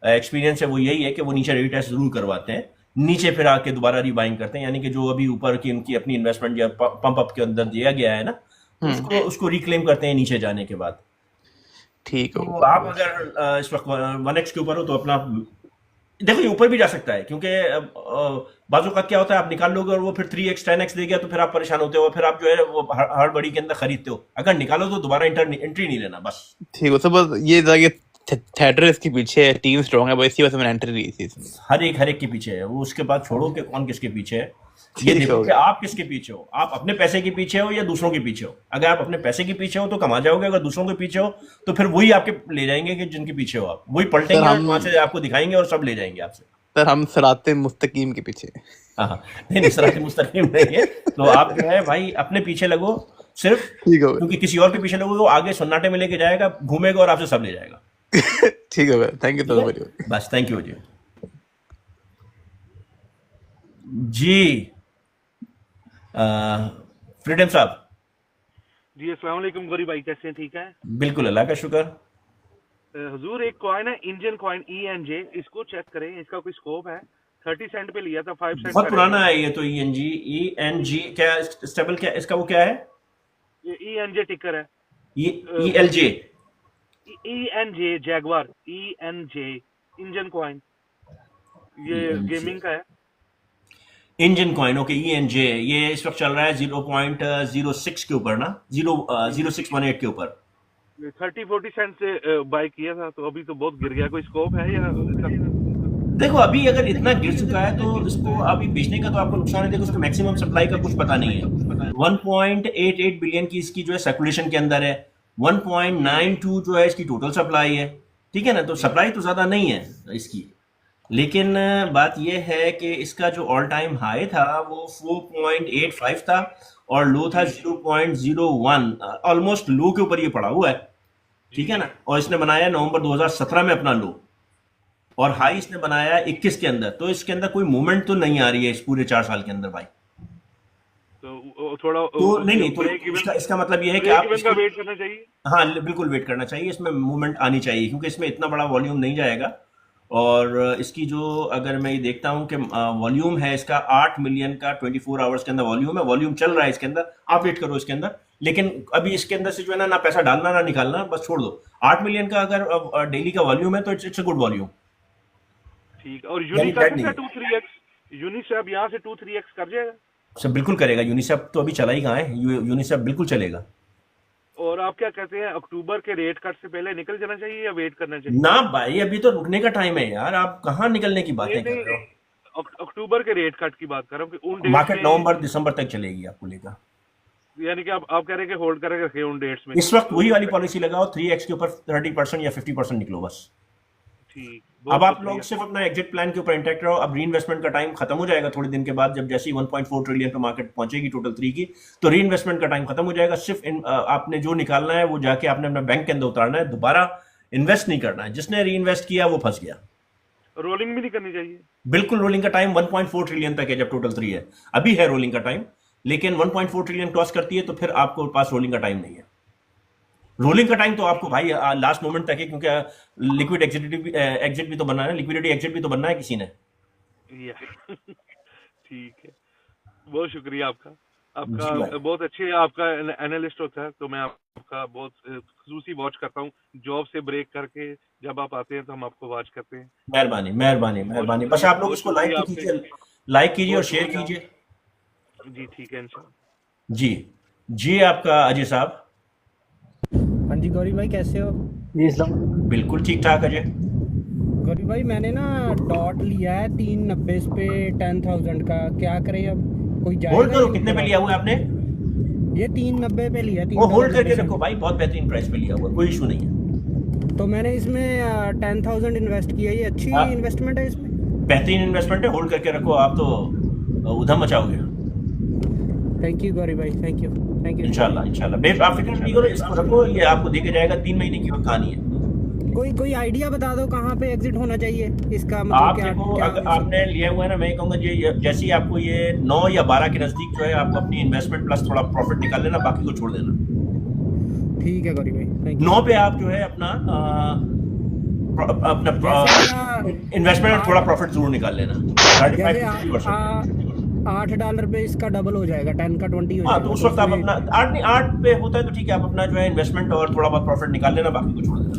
एक्सपीरियंस है वो यही है कि वो नीचे रीटेस्ट जरूर करवाते हैं, नीचे फिर आके दोबारा रीबाइंग करते हैं, यानी कि जो अभी ऊपर की उनकी अपनी इन्वेस्टमेंट या पंप अप के अंदर दिया गया है ना, तो उसको उसको रिक्लेम करते हैं नीचे जाने के बाद। ठीक तो होगा। आप अगर इस वक्त 1x के ऊपर हो तो अपना, देखो ये ऊपर भी जा सकता है, क्योंकि बाजू का क्या होता है, आप निकाल लोगे और वो फिर 3x 10x दे गया तो फिर आप परेशान होते हो, फिर आप जो है वो हड़बड़ी के अंदर खरीदते हो। अगर निकालो तो दोबारा एंट्री नहीं लेना बस। ठीक हो, तो बस ये था कि थेटर इसके पीछे है, टीम स्ट्रॉन्ग है, बस इसी वजह से मैंने एंट्री ली थी इसमें। हर एक के पीछे है वो, उसके बाद छोड़ो कि कौन किसके पीछे है, ये ठीक देखो हो कि गया। आप किसके पीछे हो, आप अपने पैसे के पीछे हो या दूसरों के पीछे हो। अगर आप अपने पैसे के पीछे हो तो कमा जाओगे, अगर दूसरों के पीछे हो तो फिर वही आपके ले जाएंगे, कि जिनके पीछे हो आप वही सर पलटेंगे और हम वहां से आपको दिखाएंगे और सब ले जाएंगे आपसे। सर हम सराते मुस्तकीम के पीछे हैं। हाँ हाँ, नहीं सराहते मुस्तकीम नहीं है। तो आप जो है भाई अपने पीछे लगो सिर्फ, ठीक हो क्योंकि किसी और के पीछे लगोगे वो आगे सन्नाटे में लेके जाएगा, घूमेगा और आपसे सब ले जाएगा। गया। ठीक हो गया, थैंक यू ठीक तो है, वेरी मच। बस थैंक यू जी। जी फ्रीडम साहब, जी अस्सलाम वालेकुम गौरी भाई, कैसे हैं? ठीक है। बिल्कुल अल्लाह का शुक्र। हुजूर एक कॉइन है इंडियन कॉइन ENJ, इसको चेक करें, इसका कोई स्कोप है? 30 सेंट पे लिया था, 5 सेंट बहुत का पुराना रहेगा। है ये तो, ENG क्या स्टेबल, क्या इसका वो क्या है? ENJ टिकर है, ये ELJ ENJ Jaguar, ENJ engine coin, ये गेमिंग का है। इंजन कॉइन, ओके ENJ, ये इस वक्त चल रहा है 0.06 के ऊपर ना, 0.0618 के ऊपर। 30-40 सेंट से बाय किया था, तो अभी तो बहुत गिर गया। कोई स्कोप है या देखो अभी अगर इतना गिर चुका है तो इसको अभी बेचने का तो आपको नुकसान है। देखो उसका मैक्सिमम सप्लाई का कुछ पता नहीं है। 1.88 बिलियन की इसकी जो है सर्कुलेशन के अंदर है, 1.92 जो है इसकी टोटल सप्लाई है, ठीक है ना। तो सप्लाई तो ज़्यादा नहीं है इसकी, लेकिन बात यह है कि इसका जो ऑल टाइम हाई था वो 4.85 था और लो था 0.01, ऑलमोस्ट लो के ऊपर ये पड़ा हुआ है, ठीक है ना। और इसने बनाया नवंबर 2017 में अपना लो, और हाई इसने बनाया 21 के अंदर। तो इसके अंदर कोई मूवमेंट तो नहीं आ रही है इस पूरे 4 साल के अंदर भाई। तो थोड़ा तो नहीं तो ब्रेक इवन, इसका मतलब ये है कि ब्रेक आप इवन का इसको, वेट करना चाहिए। हाँ बिल्कुल वेट करना चाहिए, इसमें मूवमेंट आनी चाहिए क्योंकि इसमें इतना बड़ा वॉल्यूम नहीं जाएगा। और इसकी जो अगर मैं ये देखता हूँ कि वॉल्यूम है इसका 8 मिलियन का 24 आवर्स के अंदर वॉल्यूम है, वॉल्यूम चल रहा है इसके अंदर, आप वेट करो इसके अंदर। लेकिन अभी इसके अंदर से जो है ना पैसा डालना ना निकालना, बस छोड़ दो। 8 मिलियन का अगर डेली का वॉल्यूम है तो इट्स अ गुड वॉल्यूम। ठीक। और यानी यूनी कर डेड सकता नहीं है 2-3x, यूनिसेफ यहाँ से 2-3x कर जाएगा। सब बिल्कुल करेगा। यूनिसेफ तो अभी चला ही कहाँ है, यूनिसेफ बिल्कुल चलेगा। और आप क्या कहते हैं, अक्टूबर के रेट कट से पहले निकल जाना चाहिए या वेट करना चाहिए? ना भाई अभी तो रुकने का टाइम है यार, आप कहाँ निकलने की बातें कर नहीं, रहे हो। अक्टूबर के रेट कट की बात कर रहा हूँ कि उन डेट्स मार्केट में, नवंबर दिसंबर तक चलेगी आपको लेकर। यानी कि आप कह रहे हैं कि होल्ड करके रखे उन डेट्स में। इस वक्त वही वाली पॉलिसी लगाओ, 3x के ऊपर 30% या 50% निकलो बस। ठीक, अब बहुत आप शुक्रिया। लोग सिर्फ अपना एग्जिट प्लान के ऊपर इंटैक्ट रहो। अब री इन्वेस्टमेंट का टाइम खत्म हो जाएगा थोड़े दिन के बाद, जब जैसे ही 1.4 ट्रिलियन पे मार्केट पहुंचेगी टोटल 3 की, तो री इन्वेस्टमेंट का टाइम खत्म हो जाएगा। सिर्फ आपने जो निकालना है वो जाके आपने अपना बैंक के अंदर उतारना है, दोबारा इन्वेस्ट नहीं करना है। जिसने री इन्वेस्ट किया वो फंस गया। रोलिंग भी नहीं करनी चाहिए। बिल्कुल रोलिंग का टाइम 1.4 ट्रिलियन तक है जब टोटल 3 है, अभी है रोलिंग का टाइम। लेकिन 1.4 ट्रिलियन क्रॉस करती है तो फिर आपको पास रोलिंग का टाइम नहीं है। रोलिंग का टाइम तो आपको भाई लास्ट मोमेंट तक है, क्योंकि लिक्विड एग्जिट भी तो बनना है, लिक्विडिटी एग्जिट भी तो बनना है किसी ने। या ठीक है, बहुत शुक्रिया आपका। जी आपका भाई। बहुत अच्छे आपका एनालिस्ट होता है, तो मैं आपका बहुत खसूसी वॉच करता हूँ। जॉब से ब्रेक करके जब आप आते हैं तो हम आपको वॉच करते हैं। मेहरबानी मेहरबानी बहुत मेहरबानी, बस शुक्रिया, आप लोग बहुत इसको लाइक शुक्रिया तो आपसे, कीजिए, लाइक कीजिए और बहुत शेयर शुक्रिया। कीजिए। जी ठीक है, इंशाल्लाह। जी जी, आपका अजय साहब। हाँ जी गौरी भाई, कैसे हो? जी इस्लाम। बिल्कुल ठीक ठाक अजय। गौरी भाई मैंने ना डॉट लिया है 390 पे 10,000 का, क्या करें अब? कोई जाएगा? होल्ड करो। कितने पे लिया हुआ है आपने? ये 390 पे लिया, वो होल्ड 3,000 करके रखो भाई, बहुत बेहतरीन प्राइस पे लिया हुआ है, कोई इशू नहीं है। तो मैंने इसमें 10,000 इन्वेस्ट किया। ये अच्छी हाँ। इन्वेस्टमेंट है इसमें? बेहतरीन इन्वेस्टमेंट है, होल्ड करके रखो, आप तो उधम मचाओगे। थैंक यू गौरी भाई, थैंक यू थैंक यू। इंशाल्लाह इंशाल्लाह, आप फिक्र नहीं करो, इसको रखो, ये आपको देके जाएगा। 3 महीने की कहानी है। कोई आइडिया बता दो कहाँ पे एग्जिट होना चाहिए इसका, आप मतलब क्या देखो, क्या अगर आपने लिया हुआ है ना, मैं कहूँगा ये जैसे ही आपको ये 9 या 12 के नजदीक जो है, आपको अपनी इन्वेस्टमेंट प्लस थोड़ा प्रॉफिट निकाल लेना, बाकी को छोड़ देना। ठीक है गौरी भाई, थैंक यू। 9 पे आप जो है अपना इन्वेस्टमेंट और थोड़ा प्रॉफिट जरूर निकाल लेना। जैसे 35-50%। $8 पे इसका डबल हो जाएगा, 10 का 20 हो हाँ, जाएगा। तो उस वक्त आप अपना 8 पे होता है तो ठीक है, आप अपना जो है इन्वेस्टमेंट और थोड़ा बहुत प्रॉफिट निकाल लेना, बाकी को छोड़ देना।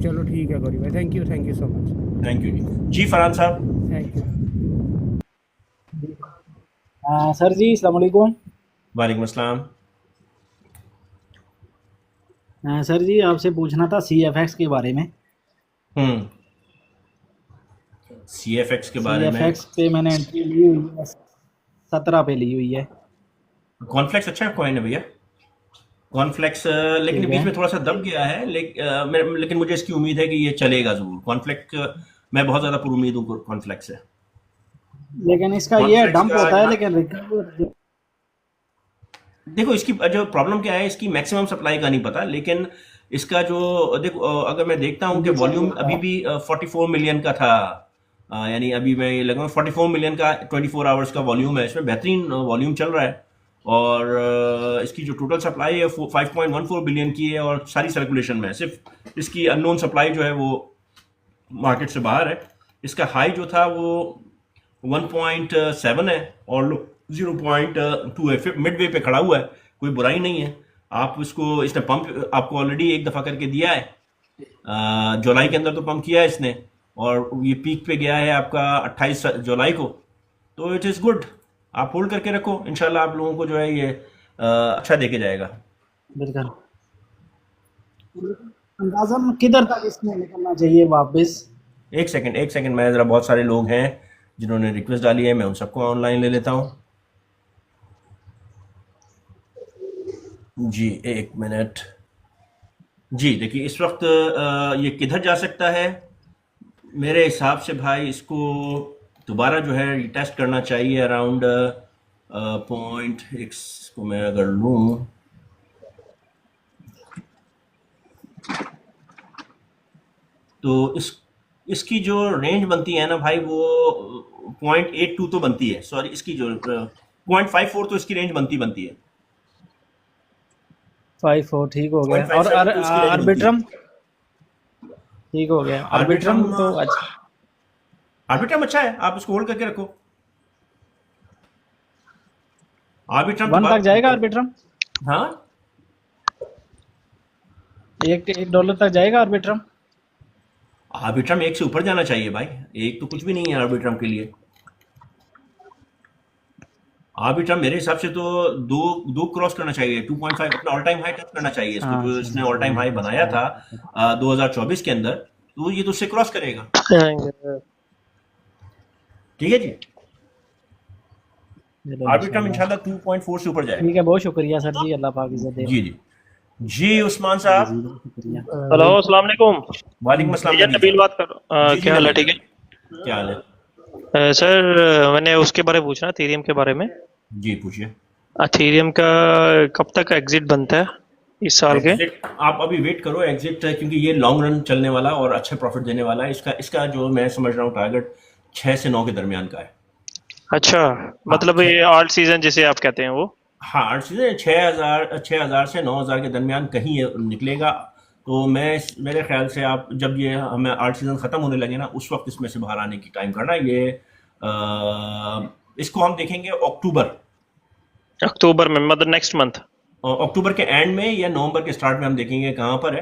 चलो ठीक है गौरी भाई, thank you so much. Thank you ji. Farhan साहब। Thank you. सर जी अस्सलाम वालेकुम। वालेकुम अस्सलाम। सर जी आपसे पूछना था CFX के बारे में। CFX के बारे में। CFX पे मैंने एंट्री ली हुई है, 17 पे ली हुई है। कॉन्फ्लेक्स अच्छा कॉइन है भैया, कॉन्फ्लेक्स, लेकिन ठीक बीच है। में थोड़ा सा दब गया है, लेकिन मुझे इसकी उम्मीद है कि ये चलेगा जरूर। कॉन्फ्लेक्स मैं बहुत ज़्यादा पुरुमीद हूँ कॉन्फ्लेक्स से। लेकिन इसका ये कॉन्फ्लेक्स डंप का होता है, लेकिन रिकवर देखो, इसकी जो प्रॉब्लम क्या है, इसकी मैक्सिमम सप्लाई का नहीं पता, लेकिन इसका जो देखो, अगर मैं देखता हूँ कि वॉल्यूम अभी भी 44 मिलियन का था, यानी अभी मैं ये लगा 44 मिलियन का 24 आवर्स का वॉल्यूम है, इसमें बेहतरीन वॉल्यूम चल रहा है। और इसकी जो टोटल सप्लाई है 5.14 बिलियन की है और सारी सर्कुलेशन में है। सिर्फ इसकी अननोन सप्लाई जो है वो मार्केट से बाहर है। इसका हाई जो था वो 1.7 है और लो 0.2 है, मिड वे पे खड़ा हुआ है, कोई बुराई नहीं है। आप इसको, इसने पंप आपको ऑलरेडी एक दफ़ा करके दिया है, जुलाई के अंदर तो पंप किया है इसने, और ये पीक पे गया है आपका 28 जुलाई को, तो इट इज़ गुड। आप होल्ड करके रखो, इंशाल्लाह आप लोगों को जो है ये अच्छा देके जाएगा। बिल्कुल। अंदाजन किधर तक इसमें निकलना चाहिए वापस? एक सेकंड, मैं ज़रा, बहुत सारे लोग हैं जिन्होंने रिक्वेस्ट डाली है, मैं उन सबको ऑनलाइन ले लेता हूँ। जी, एक मिनट। जी देखिए, इस वक्त ये किधर जा सकता है? मेरे हिसाब से भाई इसको दोबारा जो है टेस्ट करना चाहिए अराउंड पॉइंट एक्स को मैं अगर लूँ, तो इसकी जो रेंज बनती है ना भाई, वो 0.82 तो बनती है, सॉरी इसकी जो 0.54 तो इसकी रेंज बनती है। 5-4 ठीक हो गया। और 0.57 तो इसकी रेंज बनती है। आर्बिट्रम ठीक हो गया। आर्बिट्रम तो अच्छा, आर्बिट्रम अच्छा है, आप इसको होल्ड करके रखो। आर्बिट्रम 1 तक जाएगा आर्बिट्रम? हाँ, $1 तक जाएगा आर्बिट्रम? आर्बिट्रम 1 से ऊपर जाना चाहिए भाई, 1 तो कुछ भी नहीं है आर्बिट्रम के लिए। आर्बिट्रम मेरे हिसाब से तो दो क्रॉस करना चाहिए, 2.5 अपना ऑल टाइम हाई टच करना चाहिए इसको, जो इसने ऑल टाइम हाई बनाया था 2024 के अंदर, तो ये तो उससे क्रॉस करेगा। ठीक है जी, आर्बिट्रम इंशाल्लाह 2.4 से ऊपर जाएगा। ठीक है, बहुत शुक्रिया सर जी, अल्लाह पाक इज्जत दे। जी उस्मान साहब। शुक्रिया। हेलो, अस्सलाम वालेकुम। वालेकुम अस्सलाम। भैया नबील बात कर रहा हूँ। जी, क्या हाल है? नबील। ठीक है क्या हाल है? सर, मैंने उसके बारे में पूछना, थीरियम के बारे में। जी पूछिए। थीरियम का कब तक एग्जिट बनता है इस साल के? एग्जिट आप अभी वेट करो एग्जिट, क्योंकि ये लॉन्ग रन चलने वाला और अच्छा प्रॉफिट देने वाला है। इसका जो मैं समझ रहा हूँ टारगेट 6 से 9 के दरमियान का है। अच्छा, मतलब ये आल्ट सीजन जिसे आप कहते हैं वो? हाँ, आर्ट सीजन 6,000 से 9,000 के दरमियान कहीं ये निकलेगा। तो मेरे ख्याल से आप जब ये हमें आर्ट सीजन ख़त्म होने लगे ना, उस वक्त इसमें से बाहर आने की टाइम करना। ये इसको हम देखेंगे अक्टूबर में, मतलब नेक्स्ट मंथ? अक्टूबर के एंड में या नवंबर के स्टार्ट में हम देखेंगे कहाँ पर है,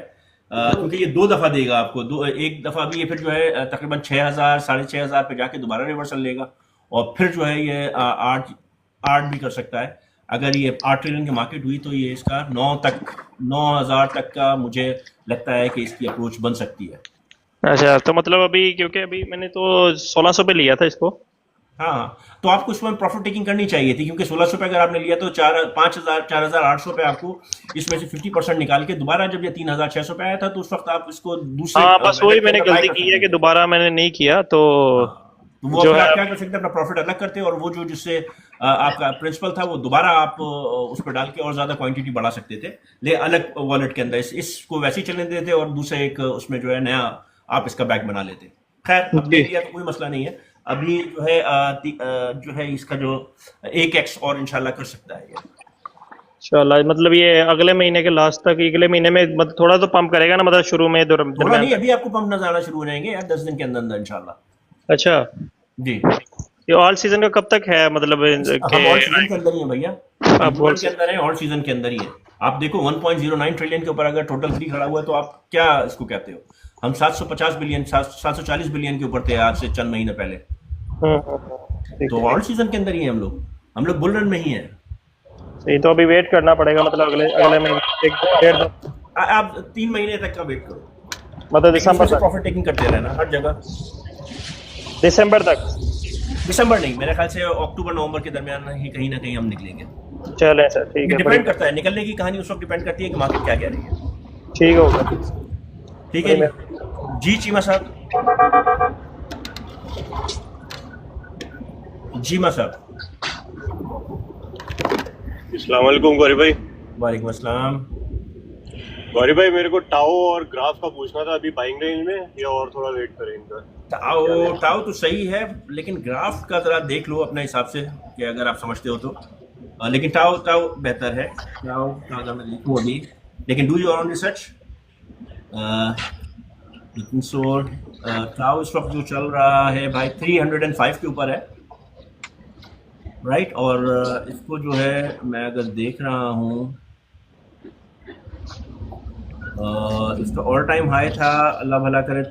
क्योंकि ये 2 दफ़ा देगा आपको। एक दफ़ा भी ये फिर जो है तकरीबन 6,000 6,500 पे जाके दोबारा रिवर्सल लेगा, और फिर जो है ये 8 भी कर सकता है। अगर ये 8 ट्रिलियन की मार्केट हुई तो ये इसका 9,000 तक का मुझे लगता है कि इसकी अप्रोच बन सकती है। अच्छा, तो मतलब अभी, क्योंकि अभी मैंने तो 1600 पे लिया था इसको। हाँ, तो आपको इसमें प्रॉफिट टेकिंग करनी चाहिए थी, क्योंकि 1600 पे अगर आपने लिया तो 4,800 पे आपको इसमें से 50% निकाल के दोबारा जब ये 3,600 पे आया था, तो उस वक्त आप इसको दूसरे हाँ, बस वही मैंने गलती की है कि दोबारा मैंने नहीं किया, तो वो जो अपना है क्या कर सकते हैं, अपना प्रॉफिट अलग करते, और वो जो जिससे आपका प्रिंसिपल था वो दोबारा आप उस पर डाल के और ज्यादा क्वांटिटी बढ़ा सकते थे, ले अलग वॉलेट के अंदर इसको वैसे ही चलने देते और दूसरे एक उसमें जो है नया आप इसका बैग बना लेते। खैर, अब ले लिया तो कोई मसला नहीं है। अभी जो है इसका जो 1x और इंशाल्लाह कर सकता है ये। इंशाल्लाह, मतलब ये अगले महीने के लास्ट तक, अगले महीने में मतलब थोड़ा तो पंप करेगा ना, मतलब शुरू में थोड़ा नहीं, अभी आपको पंप नजर आना शुरू हो जाएंगे यार 10 दिन के अंदर इंशाल्लाह। अच्छा जी, ये ऑल सीजन का कब तक है, मतलब हम ऑल सीजन के अंदर ही हैं भैया, आप ऑल के अंदर है, ऑल सीजन के अंदर ही है। आप देखो 1.09 ट्रिलियन के ऊपर अगर टोटल फ्री खड़ा हुआ है, तो आप क्या इसको कहते हो? हम 750 बिलियन 740 बिलियन के ऊपर थे आज से चंद महीने पहले। तो ऑल सीजन के अंदर ही है हम लोग बुल रन में ही हैं। सही, तो अभी वेट करना पड़ेगा, मतलब अगले महीने 1-1.5 आप 3 महीने तक का वेट करो, मतलब दिसंबर तक, प्रॉफिट टेकिंग करते रहना हर जगह। दिसंबर तक? दिसंबर नहीं, मेरे ख्याल से अक्टूबर नवंबर के दरमियान ही कहीं ना कहीं हम निकलेंगे। चलें सर, ठीक है। डिपेंड करता है, निकलने की कहानी उस वक्त डिपेंड करती है कि मार्केट क्या कह रही है। ठीक होगा। ठीक है जी चीमा साहब। जीमा साहब। अस्सलाम वालेकुम गौरी भाई। वालेकुम अस्सलाम। गौरी भाई, मेरे को टाओ और ग्राफ का पूछना था, अभी बाइंग रेंज में या और थोड़ा वेट करें इनका? टाओ तो सही है, लेकिन ग्राफ का जरा देख लो अपने हिसाब से कि अगर आप समझते हो तो, लेकिन टाओ बेहतर है। टाओ का अगर मैं देखूँ अभी, लेकिन डू योर ओन रिसर्च। लेकिन टाओ इस वक्त जो चल रहा है भाई 305 के ऊपर है। राइट। और इसको जो है मैं अगर देख रहा हूँ, इसका ऑल टाइम हाई था, अल्लाह भला करे,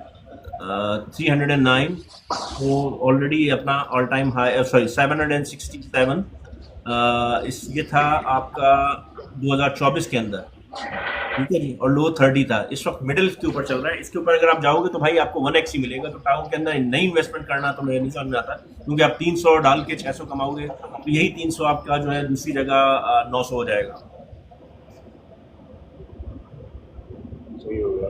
309। तो ऑलरेडी अपना ऑल टाइम हाई, सॉरी 767, इस ये था आपका 2024 के अंदर, ठीक है जी। और लो 30 था, इस वक्त मिडिल के ऊपर चल रहा है। इसके ऊपर अगर आप जाओगे तो भाई आपको 1x ही मिलेगा। तो टाउ के अंदर नई इन्वेस्टमेंट करना तो मुझे नहीं समझ में आता, क्योंकि आप 300 डाल के 600 कमाओगे, तो यही 300 आपका जो है दूसरी जगह 900 हो जाएगा। सही हो गया।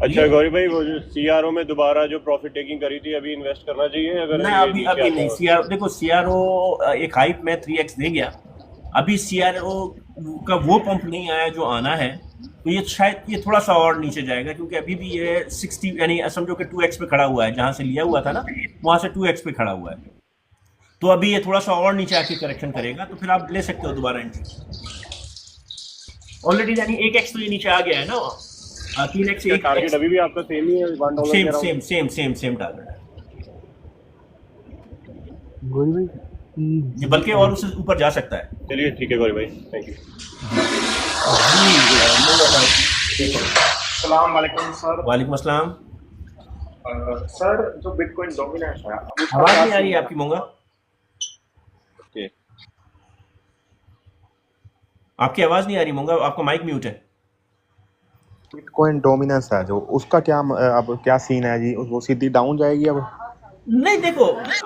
अच्छा गौरी भाई, वो जो सीआरओ में दोबारा जो प्रॉफिट टेकिंग करी थी, अभी इन्वेस्ट करना चाहिए अगर नहीं, ये अभी नीचे अभी आता नहीं। है? सीआर देखो, सीआरओ एक हाइप में 3x दे गया, अभी सीआरओ का वो पंप नहीं आया जो आना है। तो ये शायद ये थोड़ा सा और नीचे जाएगा, क्योंकि अभी भी ये 60 यानी समझो कि 2x पे खड़ा हुआ है, जहां से लिया हुआ था ना वहां से 2x पे खड़ा हुआ है। तो अभी ये थोड़ा सा और नीचे आके करेक्शन करेगा, तो फिर आप ले सकते हो दोबारा एंट्री। ऑलरेडी यानी 1x तो ये नीचे आ गया है ना, 3x से क्या टारगेट अभी भी आपका सेम ही है, $1 सेम के around? Same same same same target है गोरी भाई ये, बल्कि और उससे ऊपर जा सकता है। चलिए ठीक है गौरी भाई, थैंक यू। सलाम वालेकुम सर। वालेकुम अस्सलाम। सर जो बिटकॉइन डोमिनेंस है अब उसका आवाज क्या नहीं आ रही सीन है है? आपकी मोंगा, ओके, आपकी आवाज नहीं आ रही मोंगा, आपका माइक म्यूट है। बिटकॉइन डोमिनेंस है जो, उसका क्या अब क्या सीन है जी? वो सीधी डाउन जाएगी अब? नहीं देखो,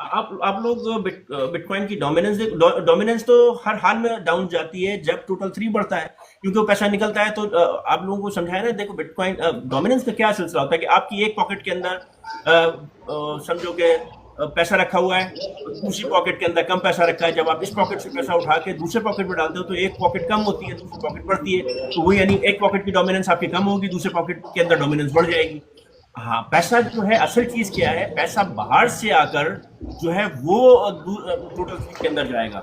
आप लोग बिटकॉइन की डोमिनेंस तो हर हाल में डाउन जाती है जब टोटल 3 बढ़ता है, क्योंकि वो पैसा निकलता है। तो आप लोगों को समझाया ना, देखो बिटकॉइन डोमिनेंस का क्या सिलसिला होता है कि आपकी एक पॉकेट के अंदर समझो कि पैसा रखा हुआ है, दूसरी पॉकेट के अंदर कम पैसा रखा है। जब आप इस पॉकेट से पैसा उठा के दूसरे पॉकेट में डालते हो तो एक पॉकेट कम होती है, दूसरी पॉकेट बढ़ती है। तो वो यानी एक पॉकेट की डोमिनेंस आपकी कम होगी, दूसरे पॉकेट के अंदर डोमिनेंस बढ़ जाएगी। हाँ, पैसा जो है, असल चीज क्या है, पैसा बाहर से आकर जो है वो टोटल के अंदर जाएगा,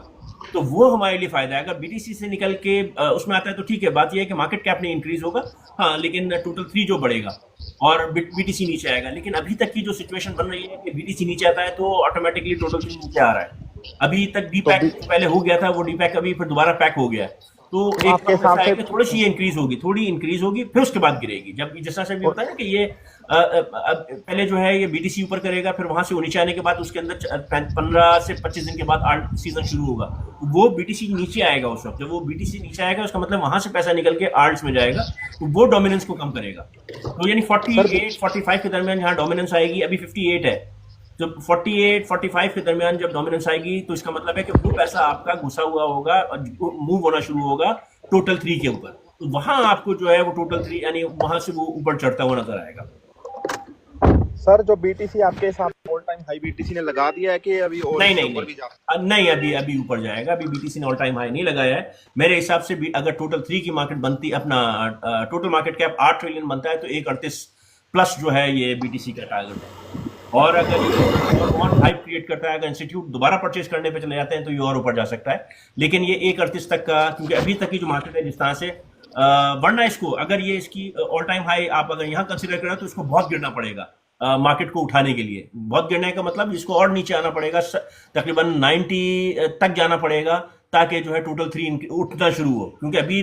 तो वो हमारे लिए फायदा है। अगर बीटीसी से निकल के उसमें आता है तो ठीक है, बात यह है कि मार्केट कैप नहीं इंक्रीज होगा, हाँ, लेकिन टोटल 3 जो बढ़ेगा और बीटीसी नीचे आएगा। लेकिन अभी तक की जो सिचुएशन बन रही है कि बीटीसी नीचे आता है तो ऑटोमेटिकली टोटल 3 नीचे आ रहा है। अभी तक डीपैक पहले हो गया था, वो डीपैक अभी फिर दोबारा पैक हो गया है। तो एक आपके हिसाब से थोड़ी सी इंक्रीज होगी, थोड़ी इंक्रीज होगी, फिर उसके बाद गिरेगी। जब जिस तरह से भी होता है ना कि ये पहले जो है ये बीटीसी ऊपर करेगा, फिर वहां से वो नीचे आने के बाद उसके अंदर 15 से 25 दिन के बाद आर्ट सीजन शुरू होगा, वो बीटीसी नीचे आएगा। उस वक्त जब वो बीटीसी नीचे आएगा, उसका मतलब वहां से पैसा निकल के आर्ट्स में जाएगा, तो वो डोमिनेंस को कम करेगा। तो यानी 48-45 के दरमियान जहाँ डोमिनेंस आएगी, अभी 58 है, जब 48-45 के दरमियान जब डोमिनेंस आएगी, तो इसका मतलब है कि वो पैसा आपका घुसा हुआ होगा और मूव होना शुरू होगा टोटल 3 के ऊपर। तो वहां आपको जो है वो टोटल 3 यानी वहां से वो ऊपर चढ़ता हुआ नजर आएगा। सर जो बीटीसी आपके हिसाब से ऑल टाइम हाई बीटीसी ने लगा दिया है कि अभी और नहीं ऊपर भी जा? नहीं, अभी ऊपर जाएगा। अभी बीटीसी ने ऑल टाइम हाई नहीं लगाया है मेरे हिसाब से। अगर टोटल 3 की मार्केट बनती, अपना टोटल मार्केट कैप 8 ट्रिलियन बनता है, तो 138 प्लस जो है ये बीटीसी का टारगेट है। और अगर ये और हाइप क्रिएट करता है, अगर इंस्टीट्यूट दोबारा परचेज करने पे चले जाते हैं तो ये और ऊपर जा सकता है। लेकिन ये 138 तक का, क्योंकि अभी तक की जो मार्केट है जिस तरह से, वरना इसको अगर ये इसकी ऑल टाइम हाई आप अगर यहाँ कंसिडर करें तो इसको बहुत गिरना पड़ेगा मार्केट को उठाने के लिए। बहुत गिरने का मतलब इसको और नीचे आना पड़ेगा, तकरीबन 90 तक जाना पड़ेगा, ताकि जो है टोटल 3 उठना शुरू हो। क्योंकि अभी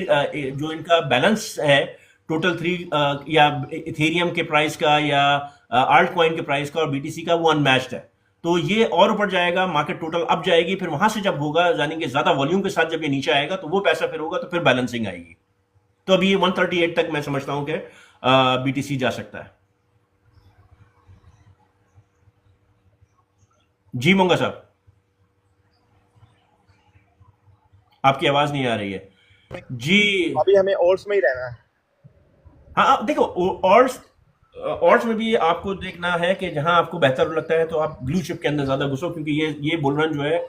जो इनका बैलेंस है टोटल 3 या इथेरियम के प्राइस का या आल्ट कॉइन के प्राइस का और बीटीसी का, वो अनमैच्ड है। तो ये और ऊपर जाएगा, मार्केट टोटल अप जाएगी, फिर वहां से जब होगा यानी कि ज्यादा वॉल्यूम के साथ जब ये नीचे आएगा तो वो पैसा फिर होगा, तो फिर बैलेंसिंग आएगी। तो अभी 138 तक मैं समझता हूं कि बीटीसी जा सकता है। जी मोंगा साहब, आपकी आवाज नहीं आ रही है जी। अभी हमें ऑल्ट्स में ही रहना है। हाँ, देखो ऑल्ट्स में भी आपको देखना है कि जहां आपको बेहतर लगता है तो आप ब्लू चिप के अंदर ज्यादा घुसो, क्योंकि ये बुल रन जो है